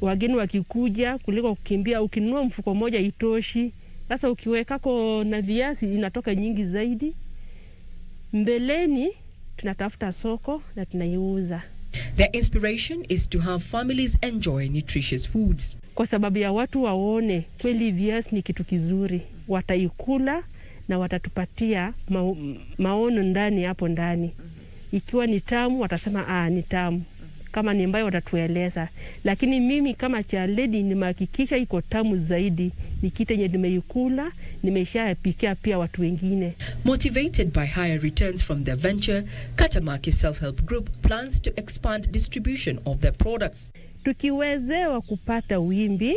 wageni wakikuja kuliko kukimbia. Ukinunua mfuko moja itoshi. Sasa ukiwekako na viazi inatoka nyingi zaidi. Mbeleni tunatafuta soko na tunaiuza. Their inspiration is to have families enjoy nutritious foods. Kwa sababu ya watu waone kweli viazi ni kitu kizuri, wataikula na watatupatia maono ndani hapo ndani. Ikiwa ni tamu watasema ni tamu. Kama ni mbaya watatueleza. Lakini mimi kama chaledi nimehakikisha iko tamu zaidi. Ni kitu yenye nimeikula, nimeshapikia pia watu wengine. Motivated by higher returns from their venture, Katamaki Self-Help Group plans to expand distribution of their products. Tukiwezewa kupata wimbi,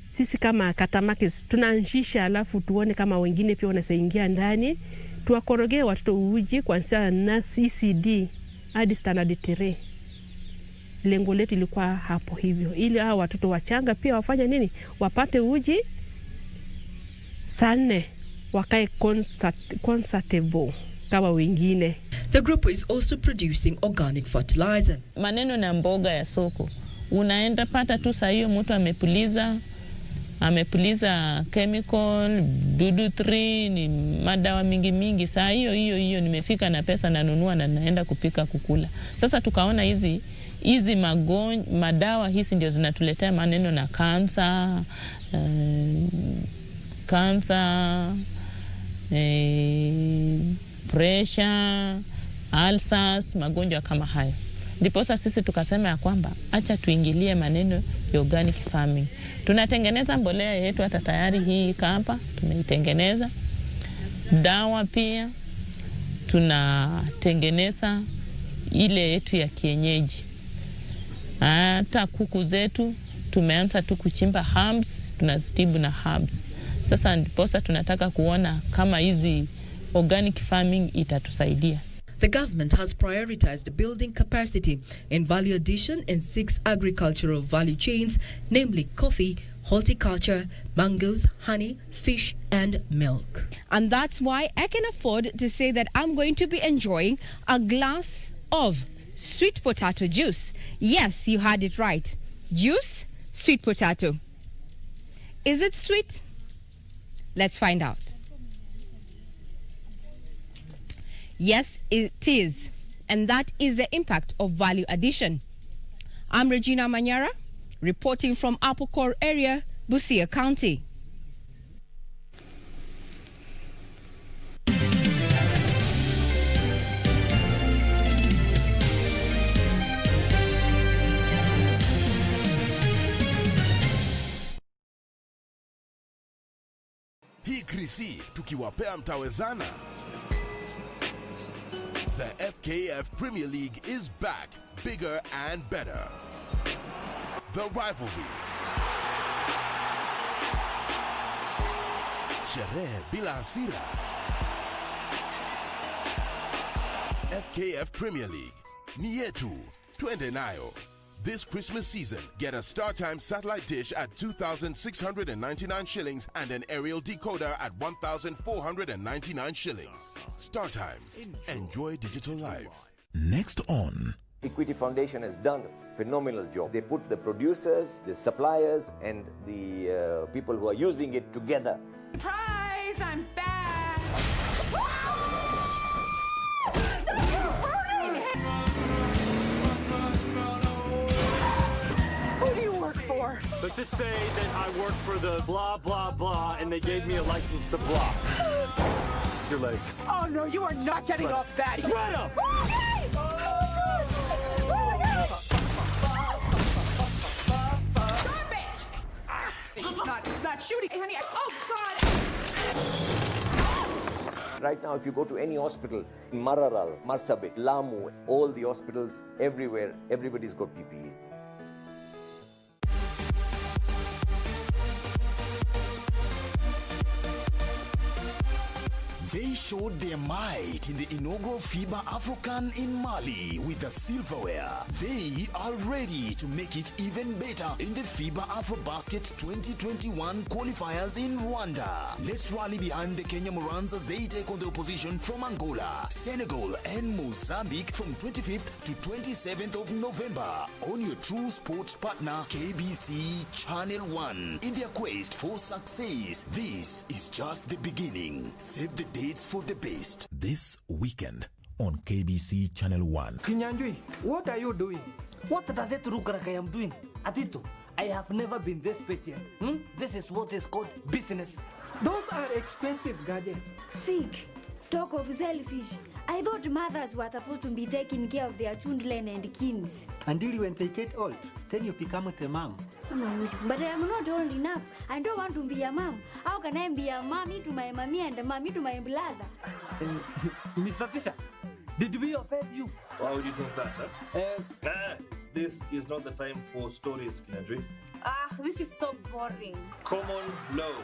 sisi kama Katamaki tunaanzisha, alafu tuone kama wengine pia wanasaingia ndani. Tuwakorogee watoto uji kwanza na ECD hadi standard 3. Lengo letu ilikuwa hapo hivyo, ili hao watoto wachanga pia wafanya nini, wapate uji sana, wakae comfortable kama wengine. The group is also producing organic fertilizer. Maneno na mboga ya soko, unaenda pata tu saa hiyo mtu amepuliza chemical, dudu 3, ni madawa mingi. Saa hiyo nimefika na pesa nanunua na naenda kupika kukula. Sasa tukaona hizi madawa hizi ndio zinatuletea maneno na kansa, pressure, ulcers, magonjwa kama hayo. Ndiposa sisi tukasema ya kwamba acha tuingilie maneno ya organic farming. Tunatengeneza mbolea yetu hata tayari hii hapa tumeitengeneza. Dawa pia tunatengeneza ile yetu ya kienyeji. Hata kuku zetu tumeanza tu kuchimba herbs, tunazitibu na herbs. Sasa ndiposa tunataka kuona kama hizi organic farming itatusaidia. The government has prioritized building capacity in value addition in 6 agricultural value chains, namely coffee, horticulture, mangoes, honey, fish, and milk. And that's why I can afford to say that I'm going to be enjoying a glass of sweet potato juice. Yes, you heard it right. Juice, sweet potato. Is it sweet? Let's find out. Yes, it is. and that is the impact of value addition. I'm Regina Manyara, reporting from Apokor area, Busia County. Hii krisi tukiwapea mtawezana. The FKF Premier League is back, bigger and better. The rivalry. Sherehe bila hasira. FKF Premier League. Ni yetu. Twende nayo. This Christmas season, get a StarTimes satellite dish at 2,699 shillings and an aerial decoder at 1,499 shillings. StarTimes. Enjoy digital life. Next on. Equity Foundation has done a phenomenal job. They put the producers, the suppliers, and the people who are using it together. Surprise! I'm back! Who do you work for? Let's just say that I work for the blah, blah, blah, and they gave me a license to blah. Your legs. Oh no, you are not getting off that. Spread them! Stop it! It's not shooting. Hey, honey, oh God! Right now, if you go to any hospital, Mararal, Marsabit, Lamu, all the hospitals, everywhere, everybody's got PPE. They showed their might in the inaugural FIBA African in Mali with the silverware. They are ready to make it even better in the FIBA AfroBasket 2021 qualifiers in Rwanda. Let's rally behind the Kenya Morans as they take on the opposition from Angola, Senegal, and Mozambique from 25th to 27th of November on your true sports partner KBC Channel 1 in their quest for success. This is just the beginning. Save the dates for the best. This weekend on KBC Channel 1. Kinyanjui, what are you doing? What does it look like I am doing? Atito, I have never been this petty. This is what is called business. Those are expensive gadgets. Sick. Talk of selfish. I thought mothers were supposed to be taking care of their children and kids. Until when they get old, then you become a mom. But I am not old enough. I don't want to be a mom. How can I be a mommy to my mommy and a mommy to my brother? Mr. Tisha, did we offend you? Why would you think that, This is not the time for stories, Kinandri. This is so boring. Common law.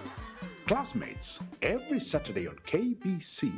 Classmates, every Saturday on KBC.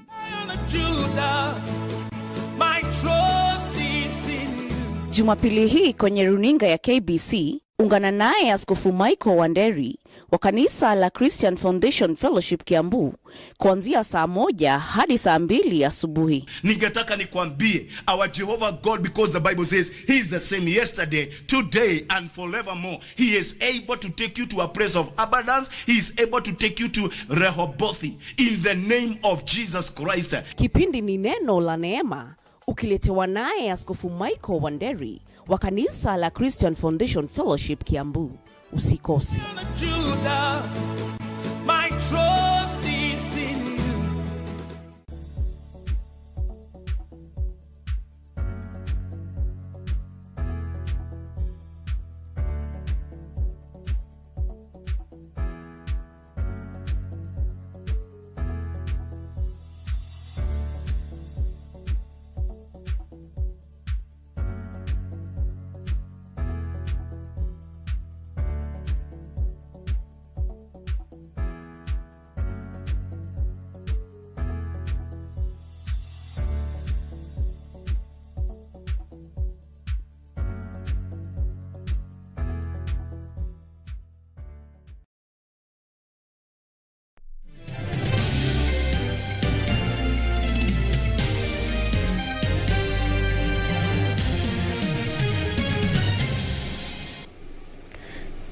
Jumapili hii kwenye runinga ya KBC, ungana naye Askofu Michael Wanderi wa kanisa la Christian Foundation Fellowship Kiambu kuanzia saa 1 hadi saa 2 asubuhi. Ningetaka nikwambie, our Jehovah God, because the Bible says he is the same yesterday, today and forevermore. He is able to take you to a place of abundance. He is able to take you to Rehoboth in the name of Jesus Christ. Kipindi ni neno la neema, ukiletewa naye Askofu Michael Wanderi wa kanisa la Christian Foundation Fellowship Kiambu. Usikose. My trust is in you.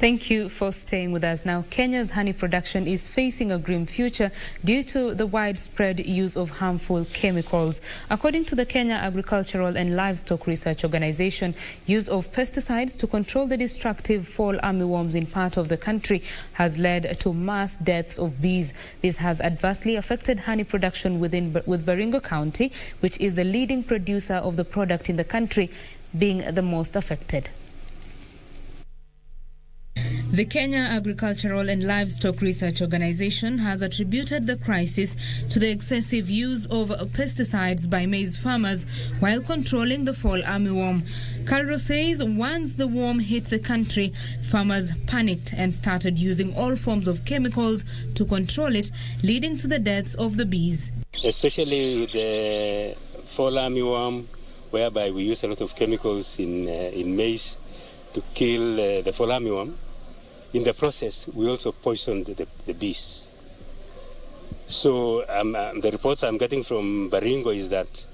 Thank you for staying with us. Now, Kenya's honey production is facing a grim future due to the widespread use of harmful chemicals. According to the Kenya Agricultural and Livestock Research Organization, use of pesticides to control the destructive fall armyworms in part of the country has led to mass deaths of bees. This has adversely affected honey production with Baringo County, which is the leading producer of the product in the country, being the most affected. The Kenya Agricultural and Livestock Research Organization has attributed the crisis to the excessive use of pesticides by maize farmers while controlling the fall armyworm. Carlo says once the worm hit the country, farmers panicked and started using all forms of chemicals to control it, leading to the deaths of the bees. Especially with the fall armyworm, whereby we use a lot of chemicals in maize to kill the fall armyworm. In the process, we also poisoned the bees. So the reports I'm getting from Baringo is that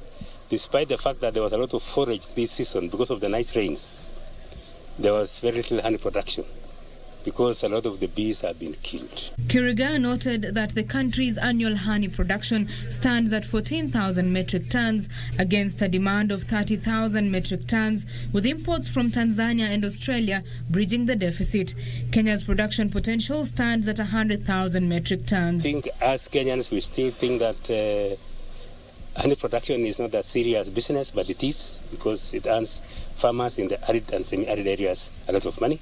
despite the fact that there was a lot of forage this season because of the nice rains, there was very little honey production because a lot of the bees have been killed. Kiriga noted that the country's annual honey production stands at 14,000 metric tons against a demand of 30,000 metric tons, with imports from Tanzania and Australia bridging the deficit. Kenya's production potential stands at 100,000 metric tons. I think as Kenyans, we still think that honey production is not a serious business, but it is because it earns farmers in the arid and semi-arid areas a lot of money.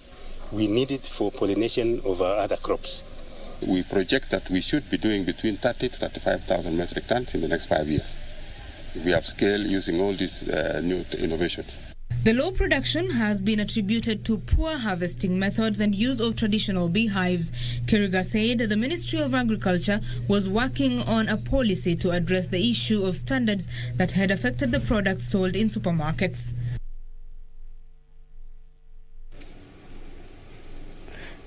We need it for pollination of our other crops. We project that we should be doing between 30 to 35,000 metric tons in the next 5 years. We have scale using all these new innovations. The low production has been attributed to poor harvesting methods and use of traditional beehives. Kiriga said the Ministry of Agriculture was working on a policy to address the issue of standards that had affected the products sold in supermarkets.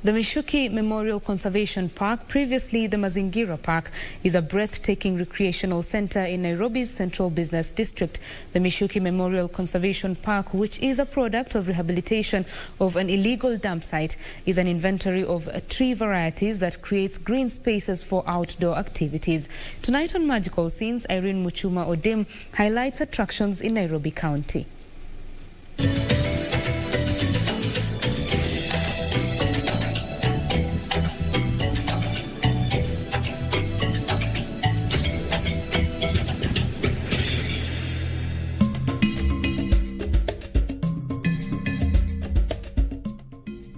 The Michuki Memorial Conservation Park, previously the Mazingira Park, is a breathtaking recreational center in Nairobi's central business district. The Michuki Memorial Conservation Park, which is a product of rehabilitation of an illegal dump site, is an inventory of tree varieties that creates green spaces for outdoor activities. Tonight on Magical Scenes, Irene Muchuma Odim highlights attractions in Nairobi County.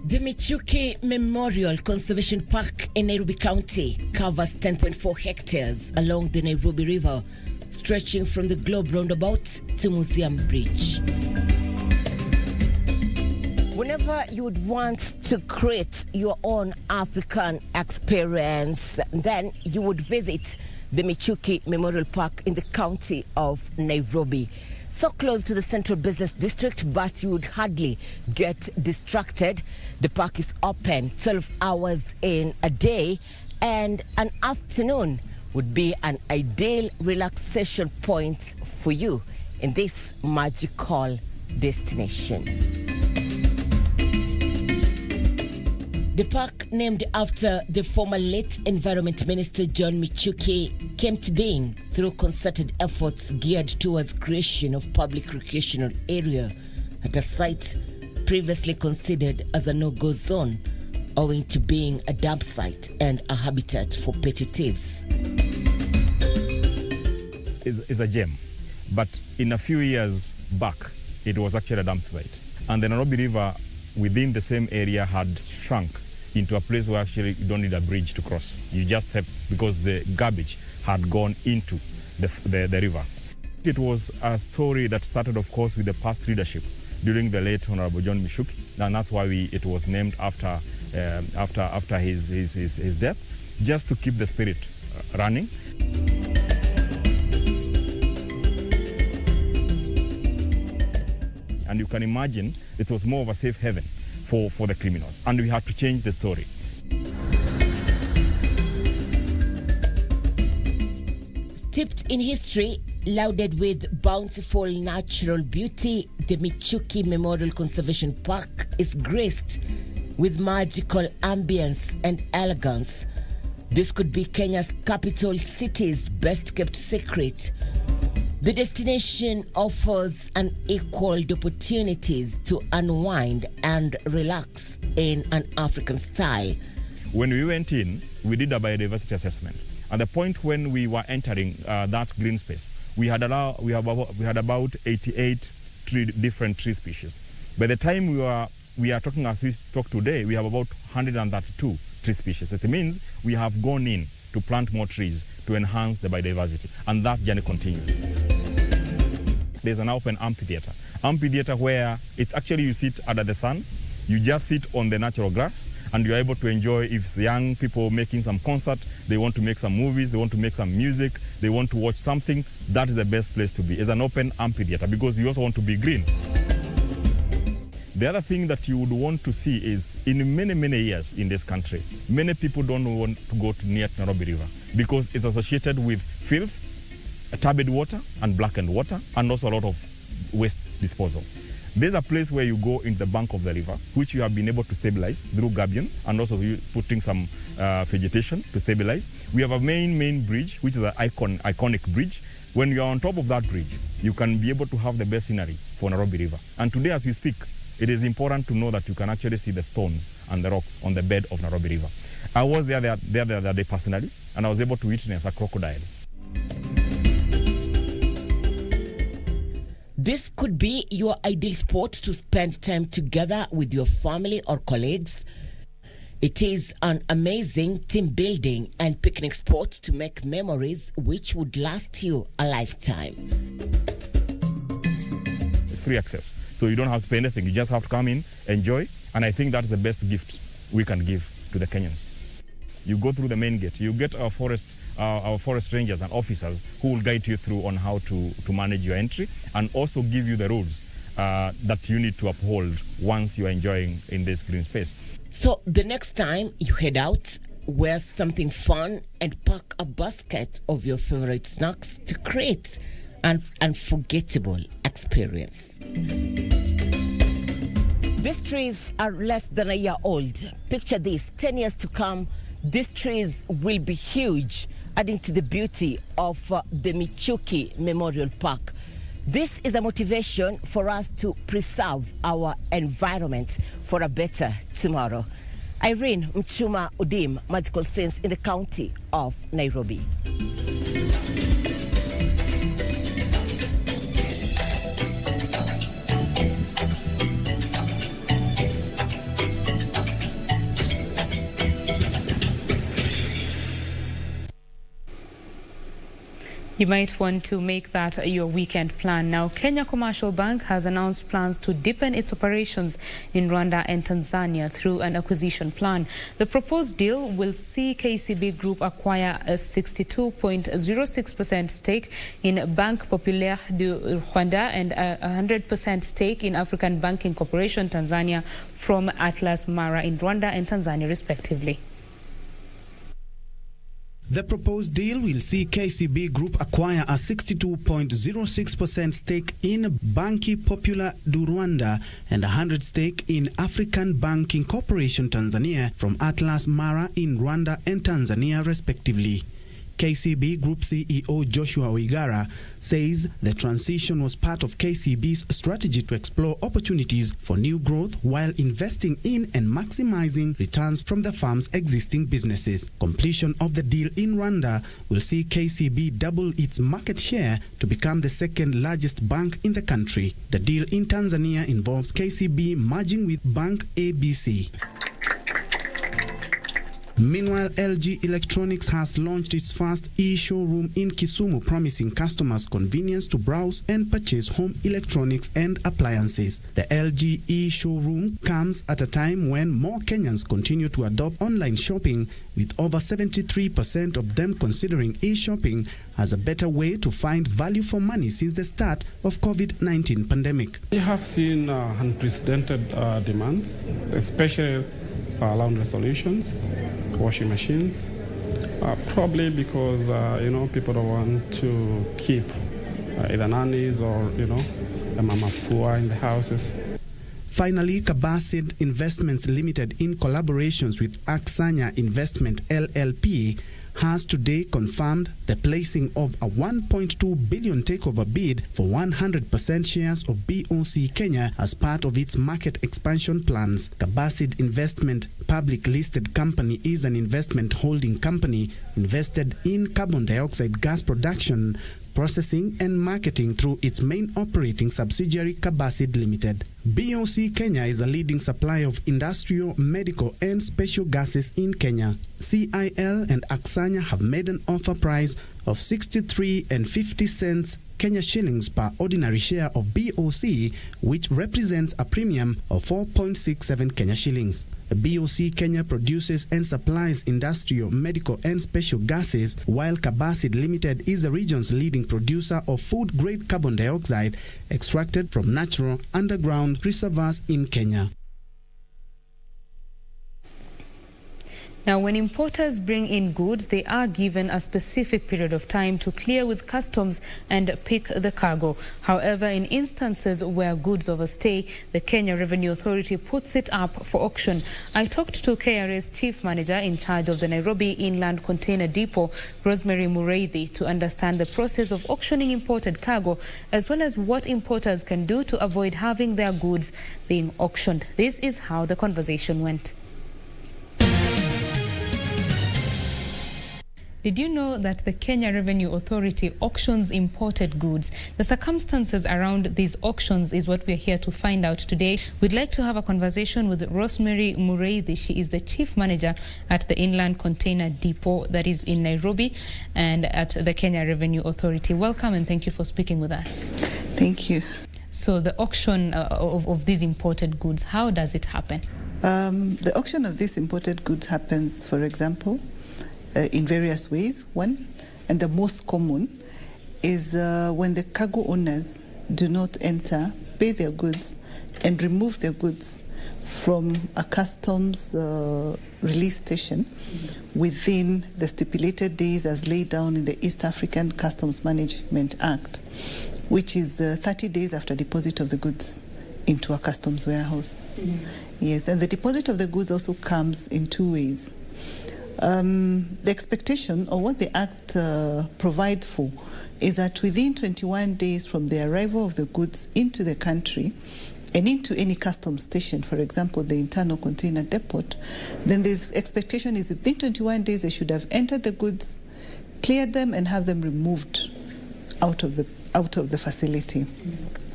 The Michuki Memorial Conservation Park in Nairobi County covers 10.4 hectares along the Nairobi River, stretching from the Globe Roundabout to Museum Bridge. Whenever you would want to create your own African experience, then you would visit the Michuki Memorial Park in the county of Nairobi. So close to the central business district, but you would hardly get distracted. The park is open 12 hours in a day, and an afternoon would be an ideal relaxation point for you in this magical destination. The park, named after the former late Environment Minister John Michuki, came to being through concerted efforts geared towards creation of public recreational area at a site previously considered as a no-go zone, owing to being a dump site and a habitat for petty thieves. It's a gem, but in a few years back, it was actually a dump site. And the Nairobi River within the same area had shrunk into a place where actually you don't need a bridge to cross. You just have, because the garbage had gone into the river. It was a story that started, of course, with the past leadership during the late Honorable John Michuki, and that's why it was named after his death, just to keep the spirit running. And you can imagine it was more of a safe haven for the criminals, and we had to change the story. Steeped in history, lauded with bountiful natural beauty, the Michuki Memorial Conservation Park is graced with magical ambience and elegance. This could be Kenya's capital city's best-kept secret. The destination offers unequaled opportunities to unwind and relax in an African style. When we went in, we did a biodiversity assessment. At the point when we were entering that green space, we had about 88 different tree species. By the time we are talking as we talk today, we have about 132 tree species. It means we have gone in to plant more trees to enhance the biodiversity, and that journey continues. There's an open amphitheater where it's actually you sit under the sun, you just sit on the natural grass, and you're able to enjoy. If it's young people making some concert, they want to make some movies, they want to make some music, they want to watch something, that is the best place to be. It's an open amphitheater because you also want to be green. The other thing that you would want to see is in many, many years in this country, many people don't want to go to near Nairobi River because it's associated with filth, turbid water and blackened water, and also a lot of waste disposal. There's a place where you go in the bank of the river, which you have been able to stabilize through gabion and also putting some vegetation to stabilize. We have a main bridge, which is an iconic bridge. When you are on top of that bridge, you can be able to have the best scenery for Nairobi River. And today as we speak, it is important to know that you can actually see the stones and the rocks on the bed of Nairobi River. I was there the other day personally, and I was able to witness a crocodile. This could be your ideal spot to spend time together with your family or colleagues. It is an amazing team building and picnic spot to make memories which would last you a lifetime. It's free access, so you don't have to pay anything. You just have to come in, enjoy, and I think that's the best gift we can give to the Kenyans. You go through the main gate, you get our forest rangers and officers who will guide you through on how to manage your entry and also give you the rules that you need to uphold once you are enjoying in this green space. So the next time you head out, wear something fun and pack a basket of your favorite snacks to create an unforgettable experience. These trees are less than a year old. Picture this, 10 years to come, these trees will be huge, adding to the beauty of the Michuki Memorial Park. This is a motivation for us to preserve our environment for a better tomorrow. Irene Mchuma Udim, Magical Sense in the county of Nairobi. You might want to make that your weekend plan. Now, Kenya Commercial Bank has announced plans to deepen its operations in Rwanda and Tanzania through an acquisition plan. The proposed deal will see KCB Group acquire a 62.06% stake in Banque Populaire du Rwanda and a 100% stake in African Banking Corporation Tanzania from Atlas Mara in Rwanda and Tanzania, respectively. The proposed deal will see KCB Group acquire a 62.06% stake in Banque Populaire du Rwanda and a 100% stake in African Banking Corporation Tanzania from Atlas Mara in Rwanda and Tanzania, respectively. KCB Group CEO Joshua Oigara says the transition was part of KCB's strategy to explore opportunities for new growth while investing in and maximizing returns from the firm's existing businesses. Completion of the deal in Rwanda will see KCB double its market share to become the second largest bank in the country. The deal in Tanzania involves KCB merging with Bank ABC. Meanwhile, LG Electronics has launched its first e-showroom in Kisumu, promising customers convenience to browse and purchase home electronics and appliances. The LG e-showroom comes at a time when more Kenyans continue to adopt online shopping, with over 73% of them considering e-shopping as a better way to find value for money since the start of COVID-19 pandemic. We have seen unprecedented demands, especially laundry solutions, washing machines, probably because people don't want to keep either nannies or a mama fua in the houses. Finally, KBC Investments Limited, in collaborations with Aksanya Investment LLP, has today confirmed the placing of a 1.2 billion takeover bid for 100% shares of BOC Kenya as part of its market expansion plans. KBC Investment Public Listed Company is an investment holding company invested in carbon dioxide gas production, processing and marketing through its main operating subsidiary KBC Limited. BOC Kenya is a leading supplier of industrial, medical and special gases in Kenya. CIL and Aksanya have made an offer price of 63.50 Kenya shillings per ordinary share of BOC, which represents a premium of 4.67 Kenya shillings. BOC Kenya produces and supplies industrial, medical and special gases, while KBC Limited is the region's leading producer of food-grade carbon dioxide extracted from natural underground reservoirs in Kenya. Now, when importers bring in goods, they are given a specific period of time to clear with customs and pick the cargo. However, in instances where goods overstay, the Kenya Revenue Authority puts it up for auction. I talked to KRA's Chief Manager in charge of the Nairobi Inland Container Depot, Rosemary Mureithi, to understand the process of auctioning imported cargo, as well as what importers can do to avoid having their goods being auctioned. This is how the conversation went. Did you know that the Kenya Revenue Authority auctions imported goods? The circumstances around these auctions is what we're here to find out today. We'd like to have a conversation with Rosemary Mureithi. She is the Chief Manager at the Inland Container Depot that is in Nairobi and at the Kenya Revenue Authority. Welcome and thank you for speaking with us. Thank you. So the auction of these imported goods, how does it happen? The auction of these imported goods happens, for example, in various ways. One, and the most common, is when the cargo owners do not enter, pay their goods, and remove their goods from a customs release station within the stipulated days as laid down in the East African Customs Management Act, which is 30 days after deposit of the goods into a customs warehouse. Yes, and the deposit of the goods also comes in two ways. The expectation, or what the Act provides for, is that within 21 days from the arrival of the goods into the country and into any customs station, for example, the internal container depot, then this expectation is within 21 days they should have entered the goods, cleared them, and have them removed out of the facility.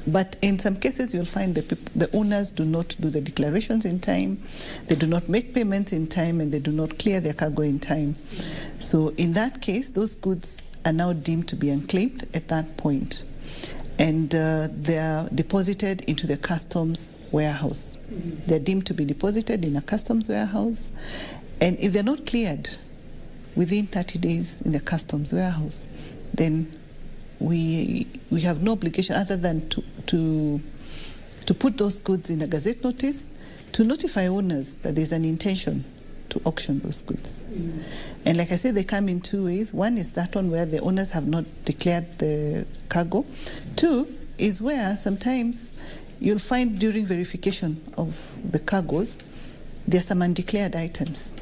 But in some cases, you'll find the owners do not do the declarations in time, they do not make payment in time, and they do not clear their cargo in time. So in that case, those goods are now deemed to be unclaimed at that point, and they are deposited into the customs warehouse. They're deemed to be deposited in a customs warehouse, and if they're not cleared within 30 days in the customs warehouse, then we have no obligation other than to put those goods in a gazette notice to notify owners that there's an intention to auction those goods. And like I said, they come in two ways. One is that one where the owners have not declared the cargo. Two is where sometimes you'll find during verification of the cargoes, there are some undeclared items.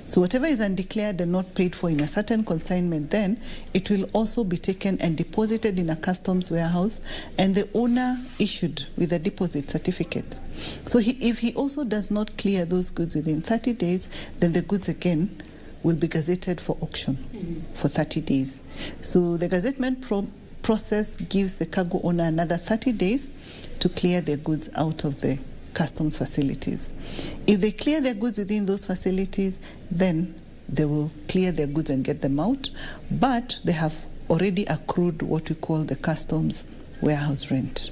So whatever is undeclared and not paid for in a certain consignment, then it will also be taken and deposited in a customs warehouse, and the owner issued with a deposit certificate. So if he also does not clear those goods within 30 days, then the goods again will be gazetted for auction for 30 days. So the gazettement process gives the cargo owner another 30 days to clear their goods out of the customs facilities. If they clear their goods within those facilities, then they will clear their goods and get them out, but they have already accrued what we call the customs warehouse rent.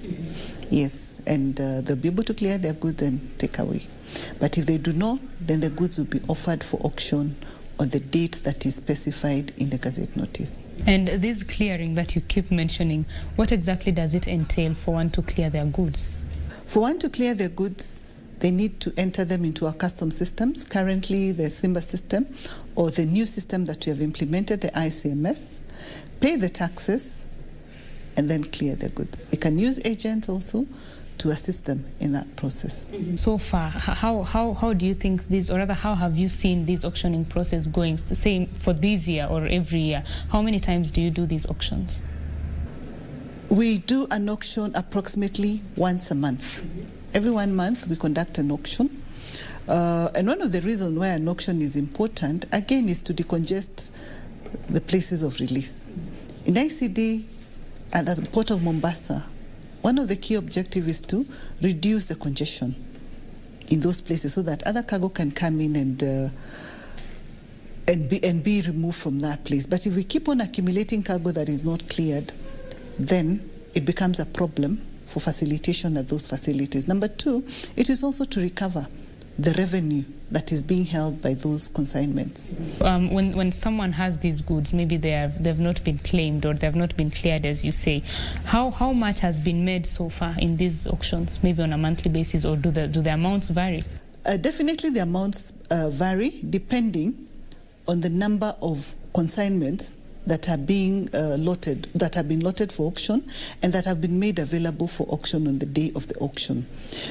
Yes, and they'll be able to clear their goods and take away. But if they do not, then the goods will be offered for auction on the date that is specified in the gazette notice. And this clearing that you keep mentioning, what exactly does it entail for one to clear their goods? For one to clear their goods, they need to enter them into our customs systems. Currently, the Simba system, or the new system that we have implemented, the ICMS, pay the taxes, and then clear their goods. They can use agents also to assist them in that process. So far, how do you think this, or rather how have you seen this auctioning process going, say for this year or every year? How many times do you do these auctions? We do an auction approximately once a month. Every 1 month we conduct an auction. And one of the reasons why an auction is important, again, is to decongest the places of release. In ICD, at the port of Mombasa, one of the key objectives is to reduce the congestion in those places so that other cargo can come in and be removed from that place. But if we keep on accumulating cargo that is not cleared, then it becomes a problem for facilitation at those facilities. Number two, it is also to recover the revenue that is being held by those consignments. When someone has these goods, maybe they've not been claimed or they've not been cleared, as you say, how much has been made so far in these auctions, maybe on a monthly basis, or do the amounts vary? Definitely the amounts vary depending on the number of consignments that are being that have been lotted for auction and that have been made available for auction on the day of the auction.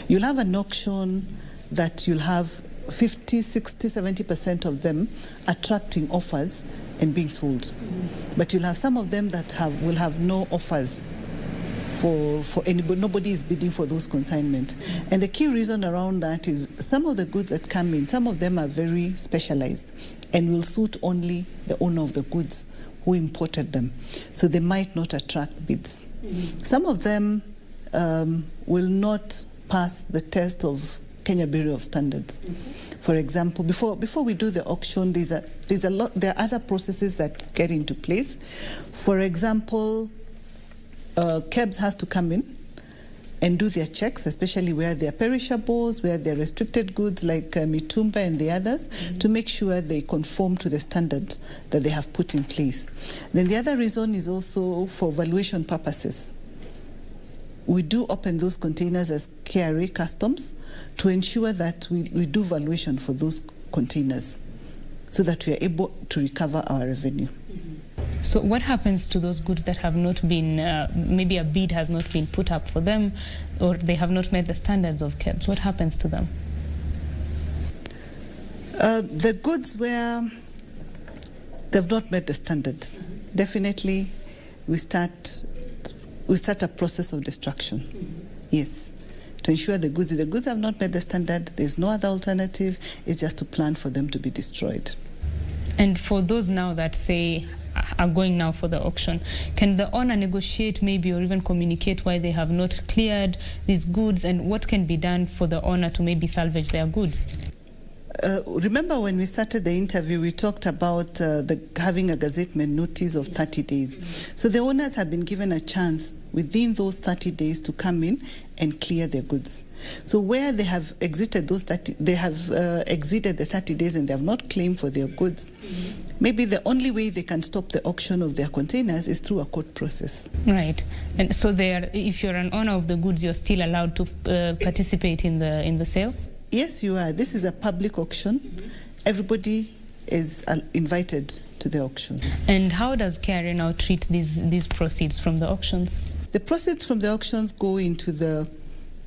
You'll have an auction that you'll have 50, 60, 70% of them attracting offers and being sold. But you'll have some of them that will have no offers for anybody. Nobody is bidding for those consignments. And the key reason around that is some of the goods that come in, some of them are very specialized and will suit only the owner of the goods who imported them. So they might not attract bids. Some of them will not pass the test of Kenya Bureau of Standards. For example, before we do the auction, there are other processes that get into place. For example, KEBS has to come in and do their checks, especially where they are perishables, where they are restricted goods like mitumba and the others, to make sure they conform to the standards that they have put in place. Then the other reason is also for valuation purposes. We do open those containers as KRA customs to ensure that we do valuation for those containers so that we are able to recover our revenue. So what happens to those goods that have not been, maybe a bid has not been put up for them, or they have not met the standards of KEBS? What happens to them? The goods where they've not met the standards, definitely we start a process of destruction. Yes, to ensure if the goods have not met the standard, there's no other alternative. It's just to plan for them to be destroyed. And for those now that say are going now for the auction, can the owner negotiate maybe or even communicate why they have not cleared these goods, and what can be done for the owner to maybe salvage their goods? Remember when we started the interview, we talked about having a gazettement notice of 30 days. So the owners have been given a chance within those 30 days to come in and clear their goods. So where they have exited exceeded the 30 days and they have not claimed for their goods, maybe the only way they can stop the auction of their containers is through a court process. Right. And so if you're an owner of the goods, you're still allowed to participate in the sale? Yes, you are. This is a public auction. Everybody is invited to the auction. And how does KRA now treat these proceeds from the auctions? The proceeds from the auctions go into the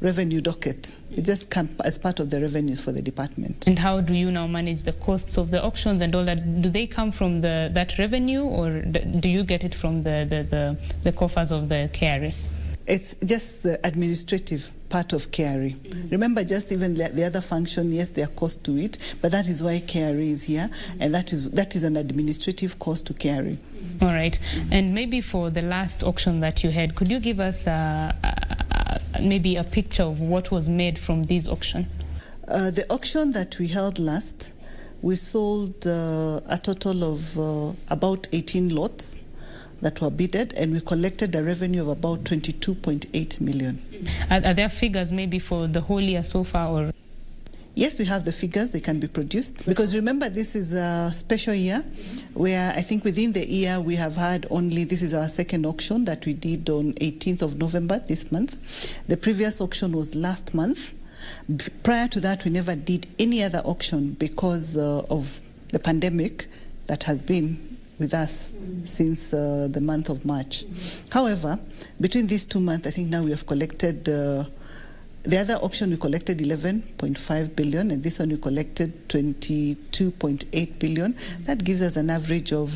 revenue docket. It just comes as part of the revenues for the department. And how do you now manage the costs of the auctions and all that? Do they come from that revenue, or do you get it from the coffers of the KRA? It's just the administrative part of KRA. Remember, just even the other function, yes, there are costs to it, but that is why KRA is here, and that is an administrative cost to KRA. All right. And maybe for the last auction that you had, could you give us maybe a picture of what was made from this auction? The auction that we held last, we sold a total of about 18 lots that were bidded, and we collected a revenue of about 22.8 million. Are there figures maybe for the whole year so far? Or? Yes, we have the figures. They can be produced. Because remember, this is a special year where I think within the year we have had this is our second auction that we did on 18th of November this month. The previous auction was last month. Prior to that, we never did any other auction because of the pandemic that has been with us since the month of March. However, between these 2 months, I think now we have collected The other auction we collected 11.5 billion, and this one we collected 22.8 billion. That gives us an average of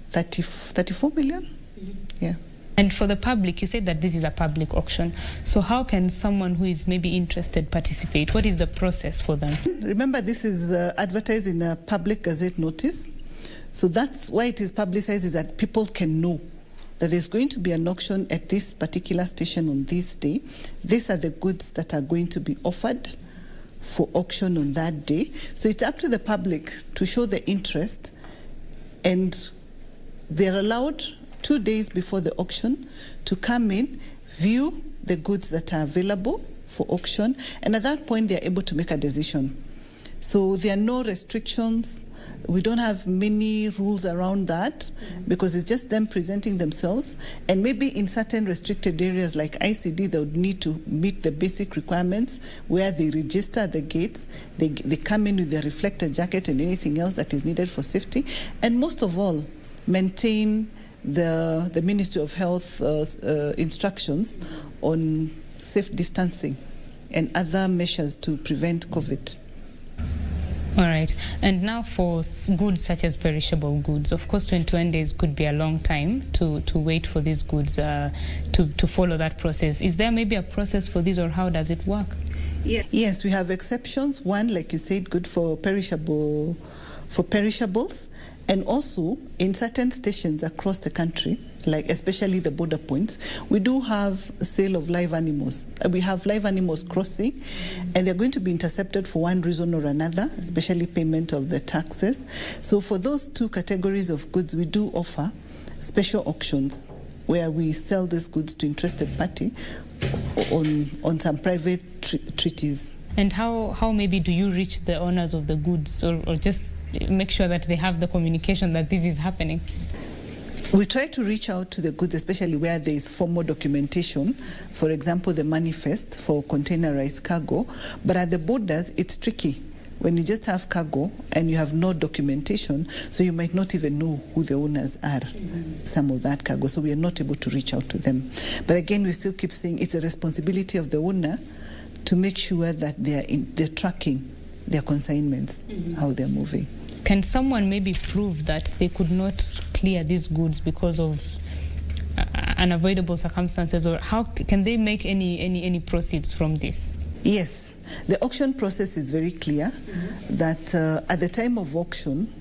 34 million. Yeah. And for the public, you said that this is a public auction. So how can someone who is maybe interested participate? What is the process for them? Remember, this is advertised in a public gazette notice. So that's why it is publicized, is that people can know that there's going to be an auction at this particular station on this day. These are the goods that are going to be offered for auction on that day. So it's up to the public to show the interest, and they're allowed 2 days before the auction to come in, view the goods that are available for auction, and at that point they're able to make a decision. So there are no restrictions. We don't have many rules around that, because it's just them presenting themselves. And maybe in certain restricted areas like ICD, they would need to meet the basic requirements where they register at the gates. They come in with their reflector jacket and anything else that is needed for safety. And most of all, maintain the Ministry of Health instructions on safe distancing and other measures to prevent COVID. All right. And now for goods such as perishable goods, of course 21 days could be a long time to wait for these goods to follow that process. Is there maybe a process for this, or how does it work? Yes, we have exceptions. One, like you said, good for perishables, and also in certain stations across the country, like especially the border points, we do have sale of live animals. We have live animals crossing, and they're going to be intercepted for one reason or another, especially payment of the taxes. So for those two categories of goods, we do offer special auctions where we sell these goods to interested party on some private treaties. And how maybe do you reach the owners of the goods, or just make sure that they have the communication that this is happening? We try to reach out to the goods, especially where there is formal documentation, for example, the manifest for containerized cargo. But at the borders, it's tricky when you just have cargo and you have no documentation, so you might not even know who the owners are, some of that cargo, so we are not able to reach out to them. But again, we still keep saying it's a responsibility of the owner to make sure that they're tracking their consignments, how they're moving. Can someone maybe prove that they could not clear these goods because of unavoidable circumstances, or how can they make any proceeds from this? Yes, the auction process is very clear that at the time of auction,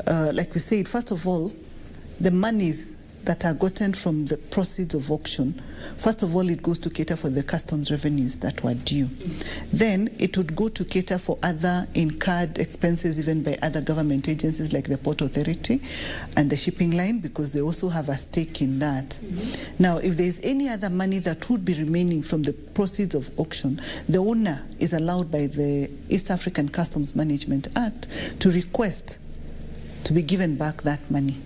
like we said, first of all, the monies that are gotten from the proceeds of auction, first of all, it goes to cater for the customs revenues that were due. Then it would go to cater for other incurred expenses, even by other government agencies like the Port Authority and the shipping line, because they also have a stake in that. Now, if there is any other money that would be remaining from the proceeds of auction, the owner is allowed by the East African Customs Management Act to request to be given back that money.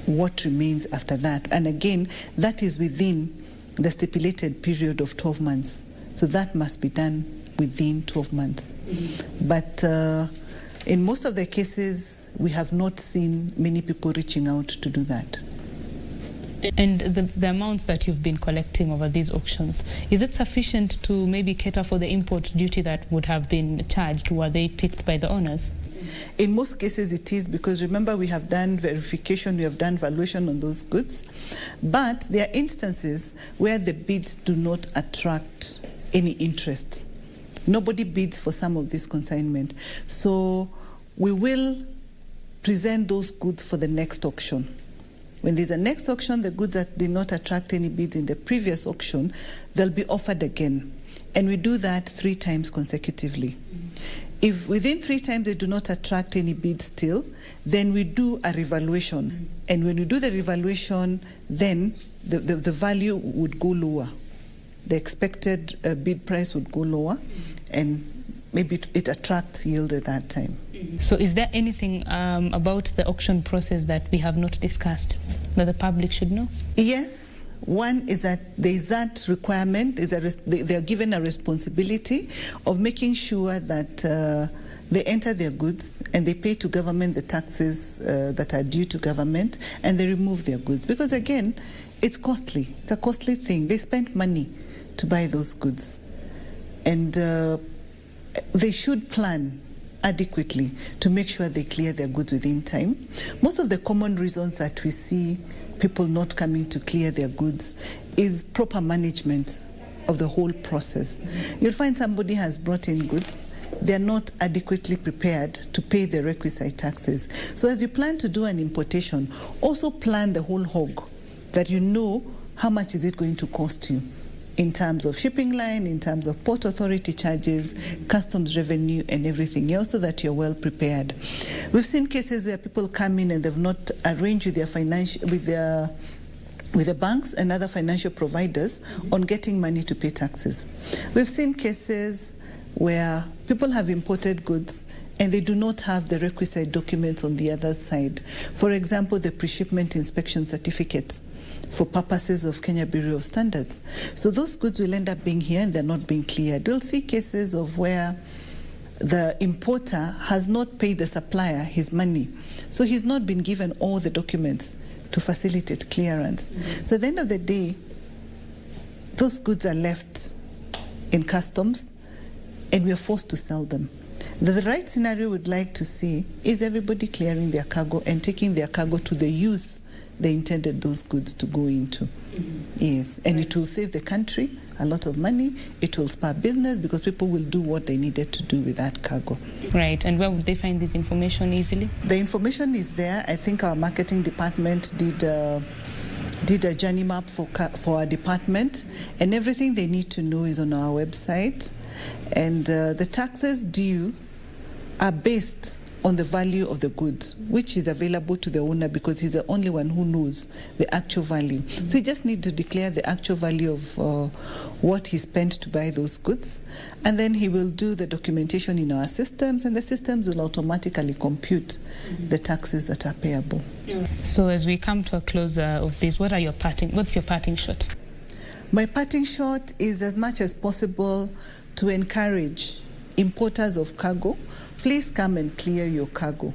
What remains after that? And again, that is within the stipulated period of 12 months. So that must be done within 12 months. But in most of the cases, we have not seen many people reaching out to do that. And the amounts that you've been collecting over these auctions, is it sufficient to maybe cater for the import duty that would have been charged? Were they picked by the owners? In most cases it is, because remember, we have done verification, we have done valuation on those goods. But there are instances where the bids do not attract any interest. Nobody bids for some of this consignment. So we will present those goods for the next auction. When there's a next auction, the goods that did not attract any bids in the previous auction, they'll be offered again. And we do that 3 times consecutively. If within 3 times they do not attract any bids still, then we do a revaluation. And when we do the revaluation, then the value would go lower. The expected bid price would go lower, and maybe it attracts yield at that time. So is there anything about the auction process that we have not discussed that the public should know? Yes. One is that there is that requirement, they are given a responsibility of making sure that they enter their goods and they pay to government the taxes that are due to government, and they remove their goods. Because again, it's costly. It's a costly thing. They spend money to buy those goods. And they should plan adequately to make sure they clear their goods within time. Most of the common reasons that we see people not coming to clear their goods is proper management of the whole process. You'll find somebody has brought in goods, they're not adequately prepared to pay the requisite taxes. So as you plan to do an importation, also plan the whole hog, that you know how much is it going to cost you in terms of shipping line, in terms of port authority charges, customs revenue, and everything else, so that you're well prepared. We've seen cases where people come in and they've not arranged with their with the banks and other financial providers on getting money to pay taxes. We've seen cases where people have imported goods and they do not have the requisite documents on the other side. For example, the pre-shipment inspection certificates for purposes of Kenya Bureau of Standards. So those goods will end up being here and they're not being cleared. We'll see cases of where the importer has not paid the supplier his money. So he's not been given all the documents to facilitate clearance. So at the end of the day, those goods are left in customs and we are forced to sell them. The right scenario we'd like to see is everybody clearing their cargo and taking their cargo to the use they intended those goods to go into. Yes, and it will save the country a lot of money. It will spur business because people will do what they needed to do with that cargo. Right, and where would they find this information easily? The information is there. I think our marketing department did a journey map for our department, and everything they need to know is on our website. And the taxes due are based on the value of the goods, which is available to the owner because he's the only one who knows the actual value. So he just needs to declare the actual value of what he spent to buy those goods, and then he will do the documentation in our systems, and the systems will automatically compute the taxes that are payable. So as we come to a close of this, what's your parting shot? My parting shot is, as much as possible, to encourage importers of cargo, please come and clear your cargo.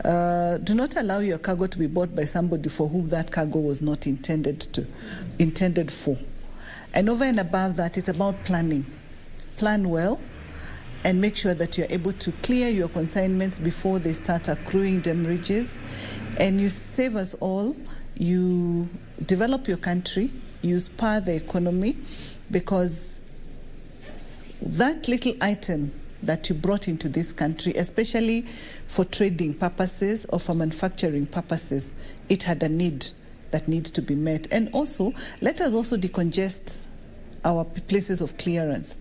Do not allow your cargo to be bought by somebody for whom that cargo was not intended for. And over and above that, it's about planning. Plan well and make sure that you're able to clear your consignments before they start accruing damages. And you save us all, you develop your country, you spur the economy, because that little item that you brought into this country, especially for trading purposes or for manufacturing purposes, it had a need that needs to be met. And also, let us also decongest our places of clearance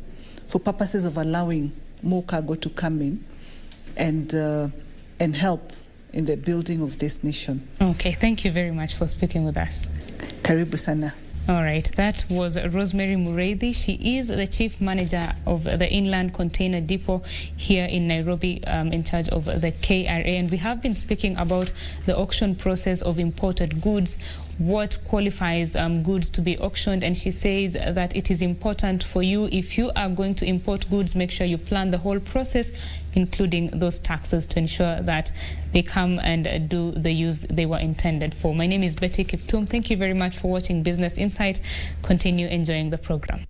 for purposes of allowing more cargo to come in and help in the building of this nation. Okay, thank you very much for speaking with us. Karibu sana. All right, that was Rosemary Mureithi. She is the Chief Manager of the Inland Container Depot here in Nairobi, in charge of the KRA. And we have been speaking about the auction process of imported goods, what qualifies goods to be auctioned. And she says that it is important for you, if you are going to import goods, make sure you plan the whole process, including those taxes, to ensure that they come and do the use they were intended for. My name is Betty Kiptum. Thank you very much for watching Business Insight. Continue enjoying the program.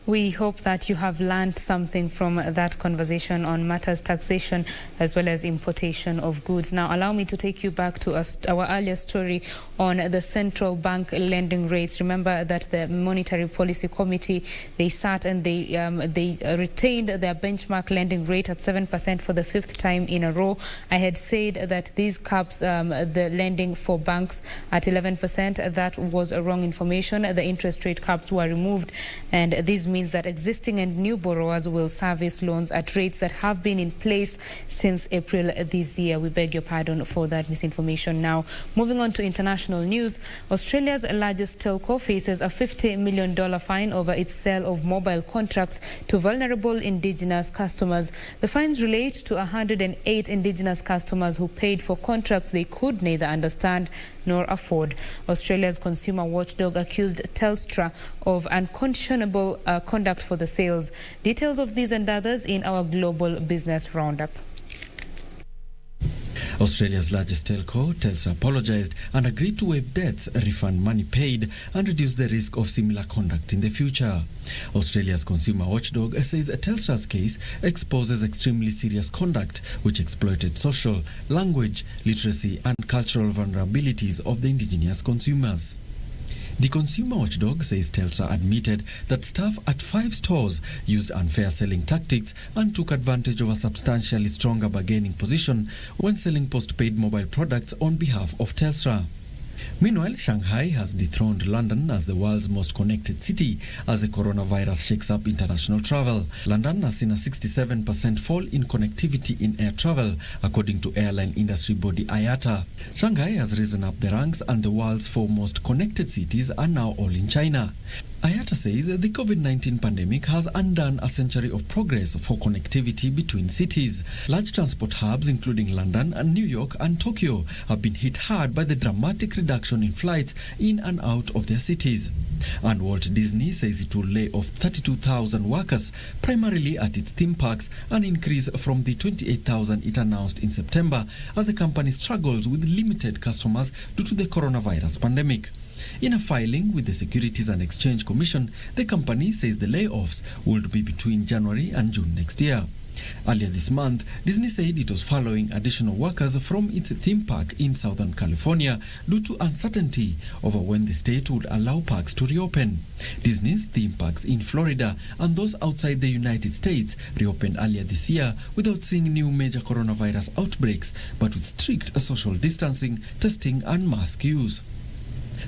We hope that you have learned something from that conversation on matters taxation as well as importation of goods. Now, allow me to take you back to our earlier story on the central bank lending rates. Remember that the Monetary Policy Committee, they sat and they retained their benchmark lending rate at 7% for the 5th time in a row. I had said that these caps the lending for banks at 11%. That was a wrong information. The interest rate caps were removed, and these means that existing and new borrowers will service loans at rates that have been in place since April this year. We beg your pardon for that misinformation. Now, moving on to international news, Australia's largest telco faces a $50 million fine over its sale of mobile contracts to vulnerable Indigenous customers. The fines relate to 108 Indigenous customers who paid for contracts they could neither understand nor afford. Australia's consumer watchdog accused Telstra of unconscionable conduct for the sales. Details of these and others in our global business roundup. Australia's largest telco, Telstra, apologized and agreed to waive debts, refund money paid, and reduce the risk of similar conduct in the future. Australia's consumer watchdog says Telstra's case exposes extremely serious conduct which exploited social, language, literacy, and cultural vulnerabilities of the indigenous consumers. The consumer watchdog says Telstra admitted that staff at 5 stores used unfair selling tactics and took advantage of a substantially stronger bargaining position when selling postpaid mobile products on behalf of Telstra. Meanwhile, Shanghai has dethroned London as the world's most connected city as the coronavirus shakes up international travel. London has seen a 67% fall in connectivity in air travel, according to airline industry body IATA. Shanghai has risen up the ranks and the world's 4 most connected cities are now all in China. IATA says the COVID-19 pandemic has undone a century of progress for connectivity between cities. Large transport hubs including London and New York and Tokyo have been hit hard by the dramatic reduction in flights in and out of their cities. And Walt Disney says it will lay off 32,000 workers, primarily at its theme parks, an increase from the 28,000 it announced in September as the company struggles with limited customers due to the coronavirus pandemic. In a filing with the Securities and Exchange Commission, the company says the layoffs would be between January and June next year. Earlier this month, Disney said it was following additional workers from its theme park in Southern California due to uncertainty over when the state would allow parks to reopen. Disney's theme parks in Florida and those outside the United States reopened earlier this year without seeing new major coronavirus outbreaks, but with strict social distancing, testing, and mask use.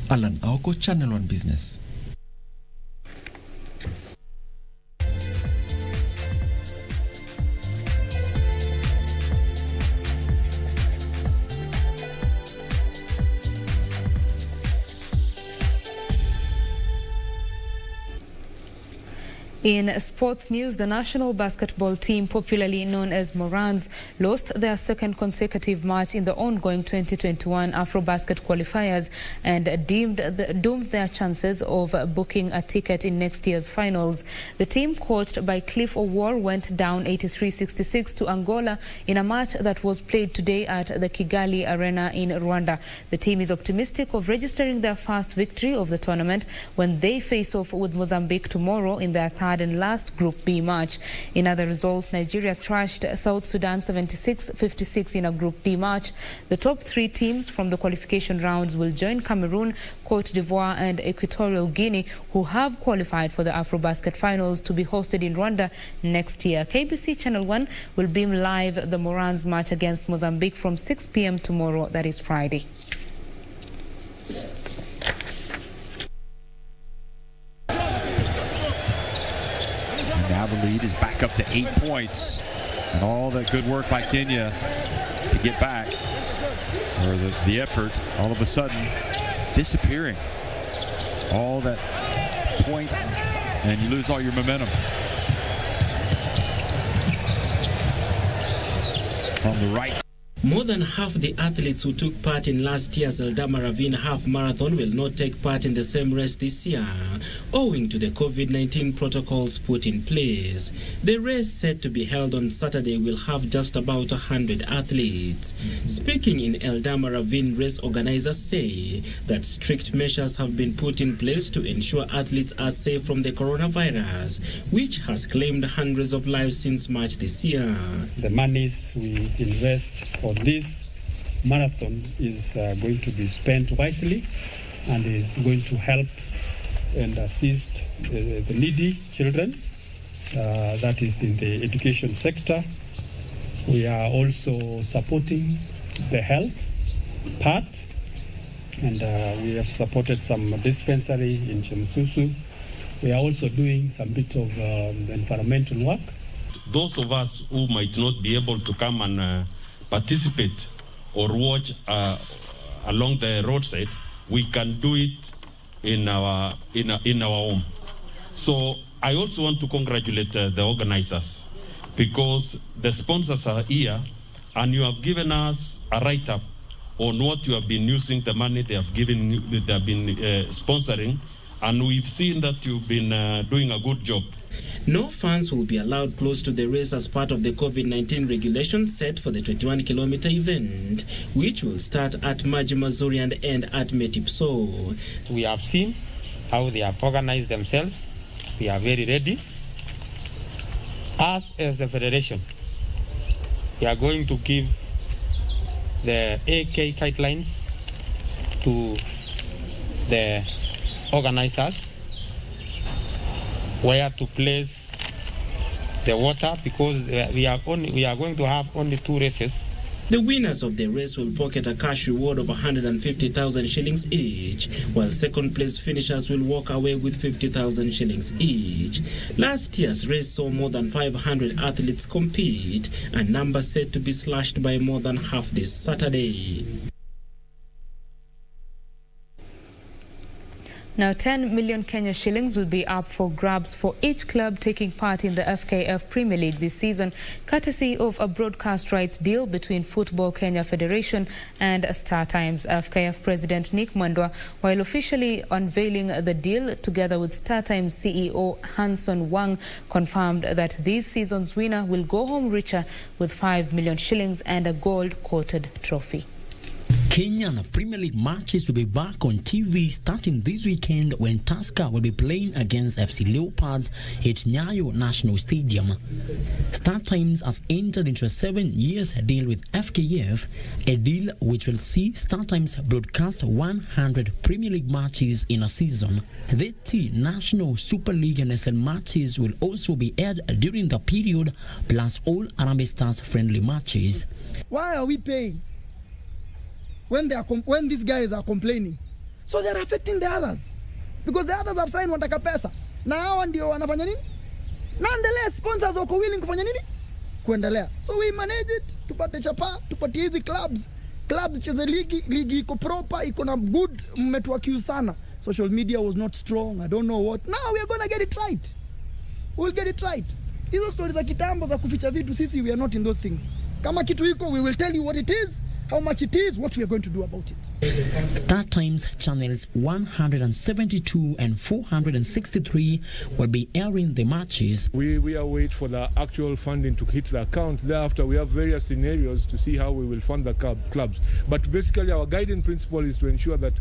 Alan Aoko, Channel 1 Business. In sports news, the national basketball team, popularly known as Morans, lost their second consecutive match in the ongoing 2021 Afrobasket qualifiers and doomed their chances of booking a ticket in next year's finals. The team, coached by Cliff O'War, went down 83-66 to Angola in a match that was played today at the Kigali Arena in Rwanda. The team is optimistic of registering their first victory of the tournament when they face off with Mozambique tomorrow in their third and last Group B match. In other results, Nigeria thrashed South Sudan 76-56 in a Group D match. The top 3 teams from the qualification rounds will join Cameroon, Cote d'Ivoire and Equatorial Guinea, who have qualified for the Afrobasket finals to be hosted in Rwanda next year. KBC Channel 1 will beam live the Morans match against Mozambique from 6 p.m. tomorrow, that is Friday. Now the lead is back up to 8 points. And all that good work by Kenya to get back, or the effort, all of a sudden disappearing. All that point, and you lose all your momentum. From the right. More than half the athletes who took part in last year's Eldama Ravine Half Marathon will not take part in the same race this year, owing to the COVID-19 protocols put in place. The race, set to be held on Saturday, will have just about 100 athletes. Speaking in Eldama Ravine, race organizers say that strict measures have been put in place to ensure athletes are safe from the coronavirus, which has claimed hundreds of lives since March this year. The monies we invest for this marathon is going to be spent wisely and is going to help and assist the needy children, that is in the education sector. We are also supporting the health part, and we have supported some dispensary in Chemsusu. We are also doing some bit of environmental work. Those of us who might not be able to come and participate or watch along the roadside, we can do it in our home. So I also want to congratulate the organizers, because the sponsors are here and you have given us a write-up on what you have been using, the money they have given, they have been sponsoring, and we've seen that you've been doing a good job. No fans will be allowed close to the race as part of the COVID-19 regulations set for the 21-kilometer event, which will start at Maji Mazuri and end at Metipso. We have seen how they have organized themselves. We are very ready. Us as the federation, we are going to give the AK guidelines to the organizers where to place the water, because we are going to have only 2 races. The winners of the race will pocket a cash reward of 150,000 shillings each, while second place finishers will walk away with 50,000 shillings each. Last year's race saw more than 500 athletes compete, a number set to be slashed by more than half this Saturday. Now, 10 million Kenya shillings will be up for grabs for each club taking part in the FKF Premier League this season, courtesy of a broadcast rights deal between Football Kenya Federation and Star Times. FKF President Nick Mwendwa, while officially unveiling the deal together with Star Times CEO Hanson Wang, confirmed that this season's winner will go home richer with 5 million shillings and a gold-coated trophy. Kenyan Premier League matches will be back on TV starting this weekend when Tusker will be playing against FC Leopards at Nyayo National Stadium. Star Times has entered into a 7-year deal with FKF, a deal which will see Star Times broadcast 100 Premier League matches in a season. The National Super League and SL matches will also be aired during the period, plus all Harambee Stars friendly matches. Why are we paying when these guys are complaining? So they're affecting the others, because the others have signed wataka pesa na hawa ndio wanafanya nini. Nonetheless, sponsors wako willing kufanya nini, kuendelea. So we manage it, tupate chapa, tupate hizi clubs cheze ligi iko proper, iko na good. Mmetuaccuse sana, social media was not strong, I don't know what. Now we are gonna get it right, we'll get it right. Hizo stories za kitambo za kuficha vitu, sisi we are not in those things. Kama kitu iko, we will tell you what it is, how much it is, what we are going to do about it. Star Times channels 172 and 463 will be airing the matches. We are waiting for the actual funding to hit the account. Thereafter, we have various scenarios to see how we will fund the clubs. But basically, our guiding principle is to ensure that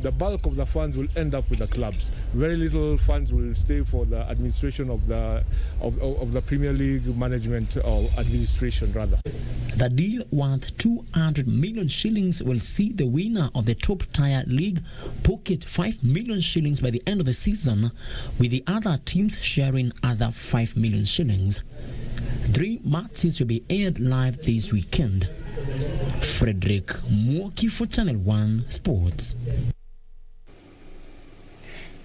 the bulk of the funds will end up with the clubs. Very little funds will stay for the administration of the Premier League management, or administration rather. The deal worth 200 million shillings will see the winner of the top tier league pocket 5 million shillings by the end of the season, with the other teams sharing other 5 million shillings. 3 matches will be aired live this weekend. Frederick Mwoki for Channel 1 Sports.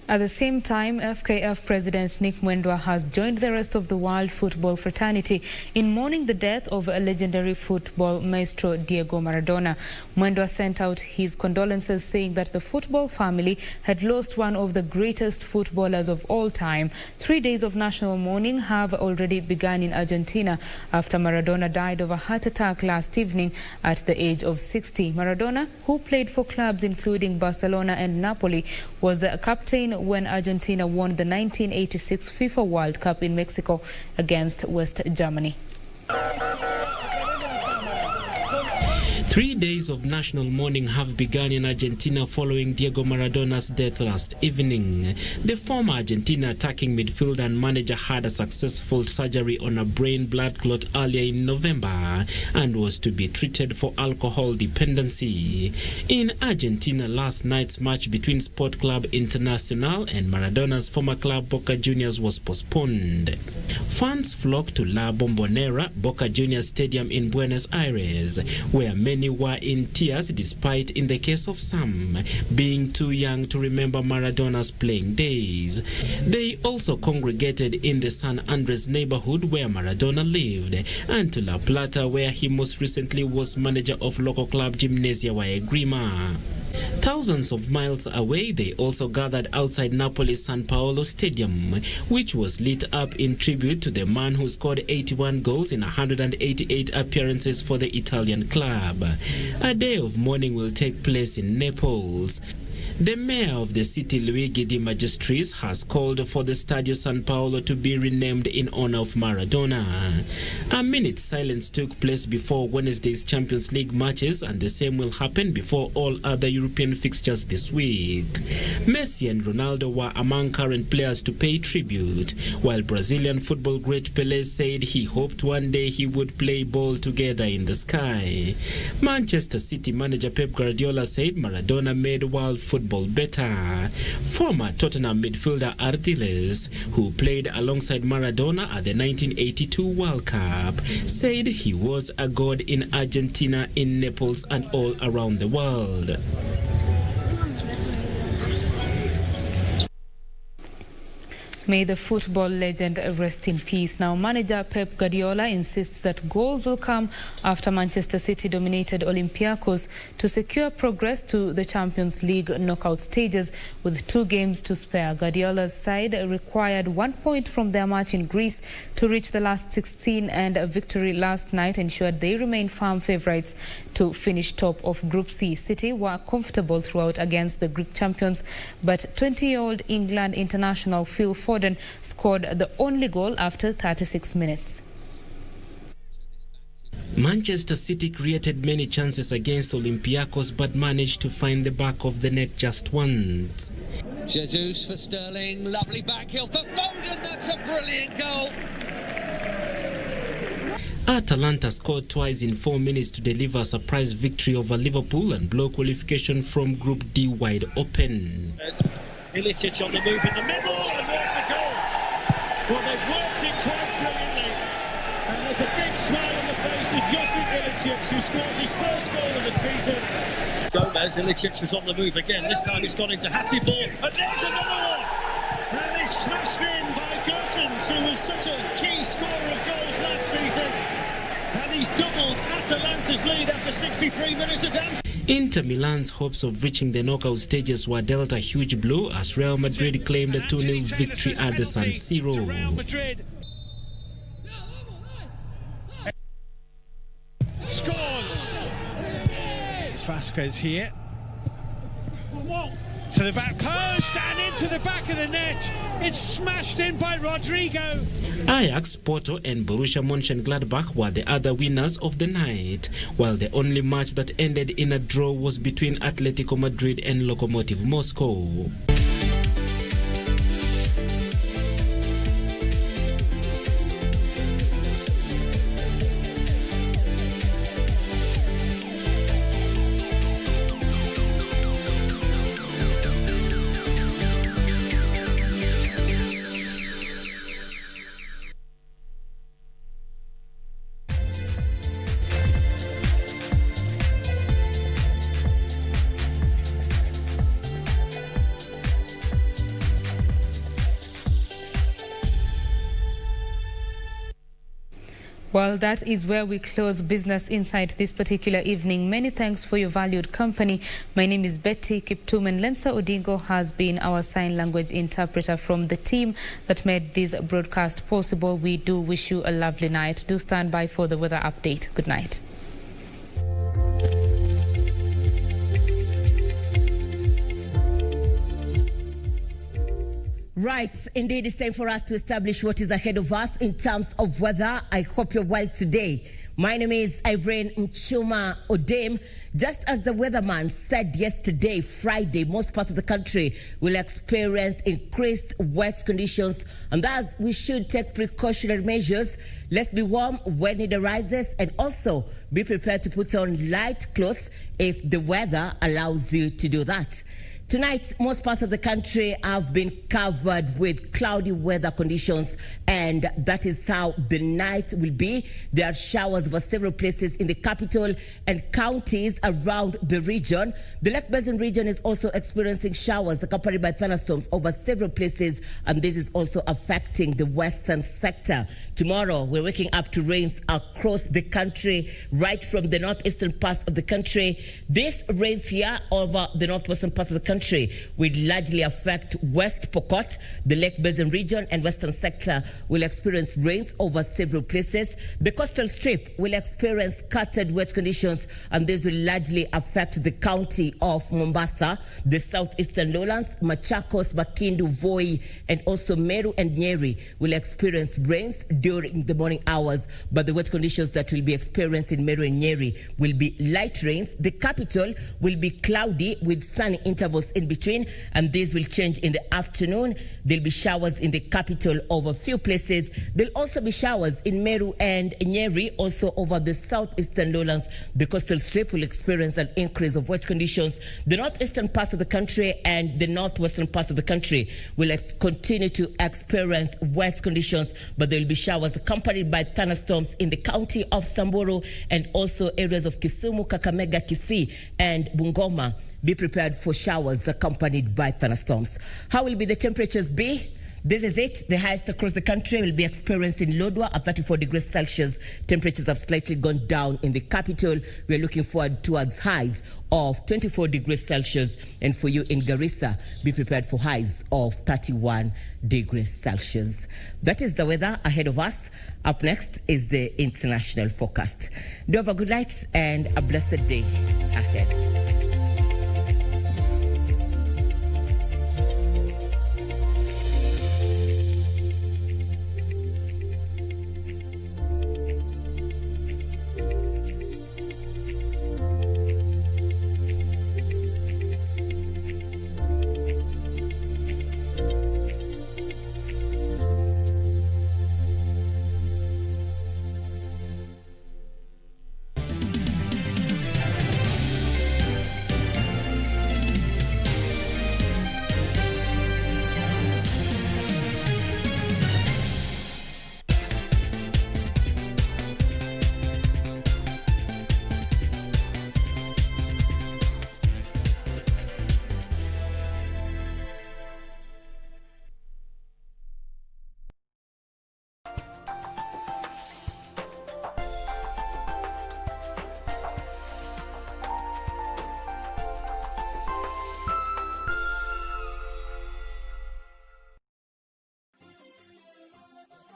At the same time, FKF President Nick Mwendwa has joined the rest of the world football fraternity in mourning the death of a legendary football maestro Diego Maradona. Mwendwa sent out his condolences, saying that the football family had lost one of the greatest footballers of all time. 3 days of national mourning have already begun in Argentina after Maradona died of a heart attack last evening at the age of 60. Maradona, who played for clubs including Barcelona and Napoli, was the captain when Argentina won the 1986 FIFA World Cup in Mexico against West Germany. 3 days of national mourning have begun in Argentina following Diego Maradona's death last evening. The former Argentina attacking midfielder and manager had a successful surgery on a brain blood clot earlier in November and was to be treated for alcohol dependency. In Argentina, last night's match between Sport Club Internacional and Maradona's former club Boca Juniors was postponed. Fans flocked to La Bombonera, Boca Juniors Stadium in Buenos Aires, where many were in tears, despite, in the case of some, being too young to remember Maradona's playing days. They also congregated in the San Andres neighborhood where Maradona lived, and to La Plata, where he most recently was manager of local club Gimnasia Esgrima. Thousands of miles away, they also gathered outside Napoli's San Paolo Stadium, which was lit up in tribute to the man who scored 81 goals in 188 appearances for the Italian club. A day of mourning will take place in Naples. The mayor of the city, Luigi Di Magistris, has called for the Stadio San Paolo to be renamed in honor of Maradona. A minute silence took place before Wednesday's Champions League matches, and the same will happen before all other European fixtures this week. Messi and Ronaldo were among current players to pay tribute, while Brazilian football great Pelé said he hoped one day he would play ball together in the sky. Manchester City manager Pep Guardiola said Maradona made world football better. Former Tottenham midfielder Artiles, who played alongside Maradona at the 1982 World Cup, said he was a god in Argentina, in Naples, and all around the world. May the football legend rest in peace. Now, manager Pep Guardiola insists that goals will come after Manchester City dominated Olympiacos to secure progress to the Champions League knockout stages with 2 games to spare. Guardiola's side required 1 point from their match in Greece to reach the last 16, and a victory last night ensured they remain firm favourites to finish top of Group C. City were comfortable throughout against the Greek champions, but 20-year-old England international Phil Foden scored the only goal after 36 minutes. Manchester City created many chances against Olympiacos but managed to find the back of the net just once. Jesus for Sterling, lovely back heel for Foden, that's a brilliant goal. Atalanta scored twice in 4 minutes to deliver a surprise victory over Liverpool and blow qualification from Group D wide open. Ilicic on the move in the middle, and there's the goal. Well, they've worked it quite brilliantly, and there's a big smile on the face of Josip Ilicic, who scores his first goal of the season. Gomez, Ilicic was on the move again. This time he's gone into Hatibor, and there's another one. And it's smashed in by Gosens, who was such a key scorer of goals last season. And he's doubled Atalanta's lead after 63 minutes at Anfield. Inter Milan's hopes of reaching the knockout stages were dealt a huge blow as Real Madrid claimed a 2-0 victory at the San Siro. Scores! Vasquez here. To the back post and into the back of the net. It's smashed in by Rodrigo. Ajax, Porto and Borussia Mönchengladbach were the other winners of the night, while the only match that ended in a draw was between Atletico Madrid and Lokomotiv Moscow. Well, that is where we close Business Insight this particular evening. Many thanks for your valued company. My name is Betty Kiptum, and Lensa Odingo has been our sign language interpreter. From the team that made this broadcast possible, we do wish you a lovely night. Do stand by for the weather update. Good night. Right, indeed, it's time for us to establish what is ahead of us in terms of weather. I hope you're well today. My name is Irene Mchuma Odem. Just as the weatherman said yesterday, Friday, most parts of the country will experience increased wet conditions, and thus we should take precautionary measures. Let's be warm when it arises, and also be prepared to put on light clothes if the weather allows you to do that. Tonight, most parts of the country have been covered with cloudy weather conditions, and that is how the night will be. There are showers over several places in the capital and counties around the region. The Lake Basin region is also experiencing showers accompanied by thunderstorms over several places, and this is also affecting the western sector. Tomorrow, we're waking up to rains across the country, right from the northeastern parts of the country. This rains here over the northwestern parts of the country country will largely affect West Pokot. The Lake Basin region and western sector will experience rains over several places. The coastal strip will experience scattered wet conditions, and this will largely affect the county of Mombasa, the southeastern lowlands, Machakos, Makindu, Voi, and also Meru and Nyeri will experience rains during the morning hours, but the wet conditions that will be experienced in Meru and Nyeri will be light rains. The capital will be cloudy with sunny intervals in between, and these will change in the afternoon. There'll be showers in the capital over a few places. There'll also be showers in Meru and Nyeri, also over the southeastern lowlands. The coastal strip will experience an increase of wet conditions. The northeastern parts of the country and the northwestern parts of the country will continue to experience wet conditions, but there will be showers accompanied by thunderstorms in the county of Samburu and also areas of Kisumu, Kakamega, Kisii, and Bungoma. Be prepared for showers accompanied by thunderstorms. How will the temperatures be? This is it. The highest across the country will be experienced in Lodwar at 34 degrees Celsius. Temperatures have slightly gone down in the capital. We are looking forward towards highs of 24 degrees Celsius. And for you in Garissa, be prepared for highs of 31 degrees Celsius. That is the weather ahead of us. Up next is the international forecast. Do have a good night and a blessed day ahead.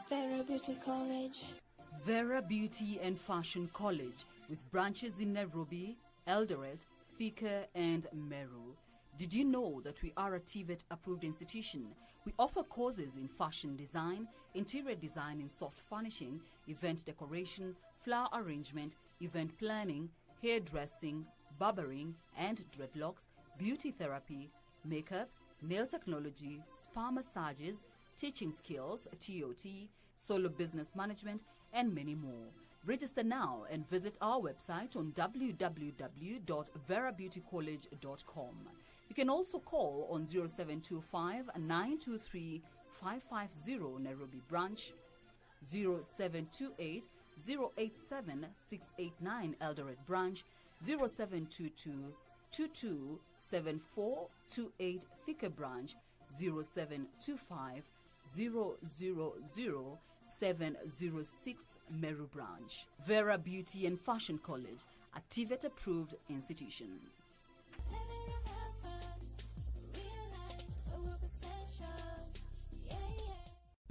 Vera Beauty College. Vera Beauty and Fashion College, with branches in Nairobi, Eldoret, Thika, and Meru. Did you know that we are a TVET approved institution? We offer courses in fashion design, interior design in soft furnishing, event decoration, flower arrangement, event planning, hairdressing, barbering and dreadlocks, beauty therapy, makeup, nail technology, spa massages, teaching skills, TOT, solo business management, and many more. Register now and visit our website on www.verabeautycollege.com. You can also call on 0725 923 550 Nairobi branch, 0728 087 689 Eldoret branch, 0722 227428 Thika branch, 0725 000-706 Meru branch. Vera Beauty and Fashion College, a TVET approved institution.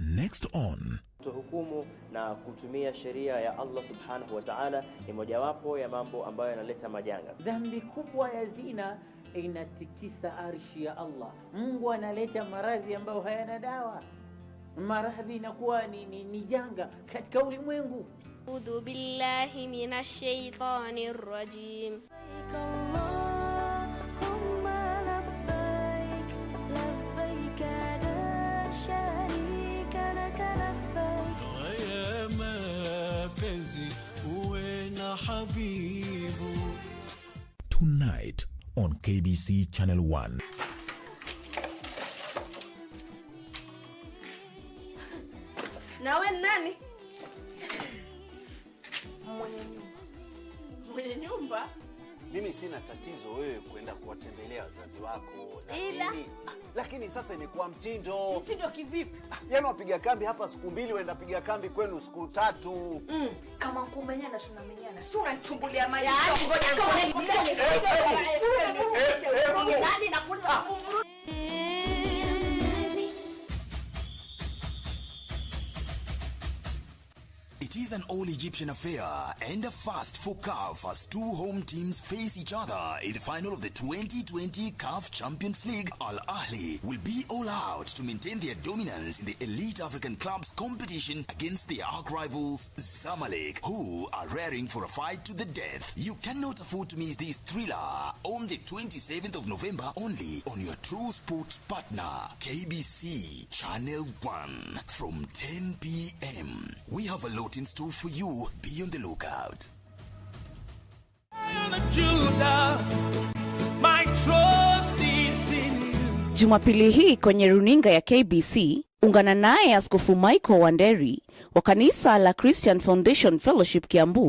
Next on kutohukumu na kutumia sheria ya Allah subhanahu wa ta'ala ni mojawapo ya mambo ambayo yanaleta majanga. Dhambi kubwa ya zina inatikisa arshi ya Allah. Mungu analeta maradhi ambayo hayana dawa. Maradhi inakuwa ni janga katika ulimwengu. A'udhu billahi minash shaitanir rajim. Tonight on KBC Channel 1. Nawe nani? Mwenye nyumba. mimi sina tatizo wewe kwenda kuwatembelea wazazi wako, lakini sasa imekuwa mtindo. Mtindo kivipi? Yaani wapiga kambi hapa siku 2, waenda piga kambi kwenu siku 3. Kama kumenyana tunamenyana. Si unanichungulia maji. It is an all-Egyptian affair and a first for CAF as two home teams face each other in the final of the 2020 CAF Champions League. Al Ahly will be all out to maintain their dominance in the elite African clubs competition against their arch-rivals Zamalek, who are raring for a fight to the death. You cannot afford to miss this thriller on the 27th of November only on your true sports partner, KBC Channel 1 from 10 p.m. We have a lot in store for you. Be on the lookout. Jumapili hii kwenye runinga ya KBC, ungana naye Askofu Michael Wanderi wa kanisa la Christian Foundation Fellowship Kiambu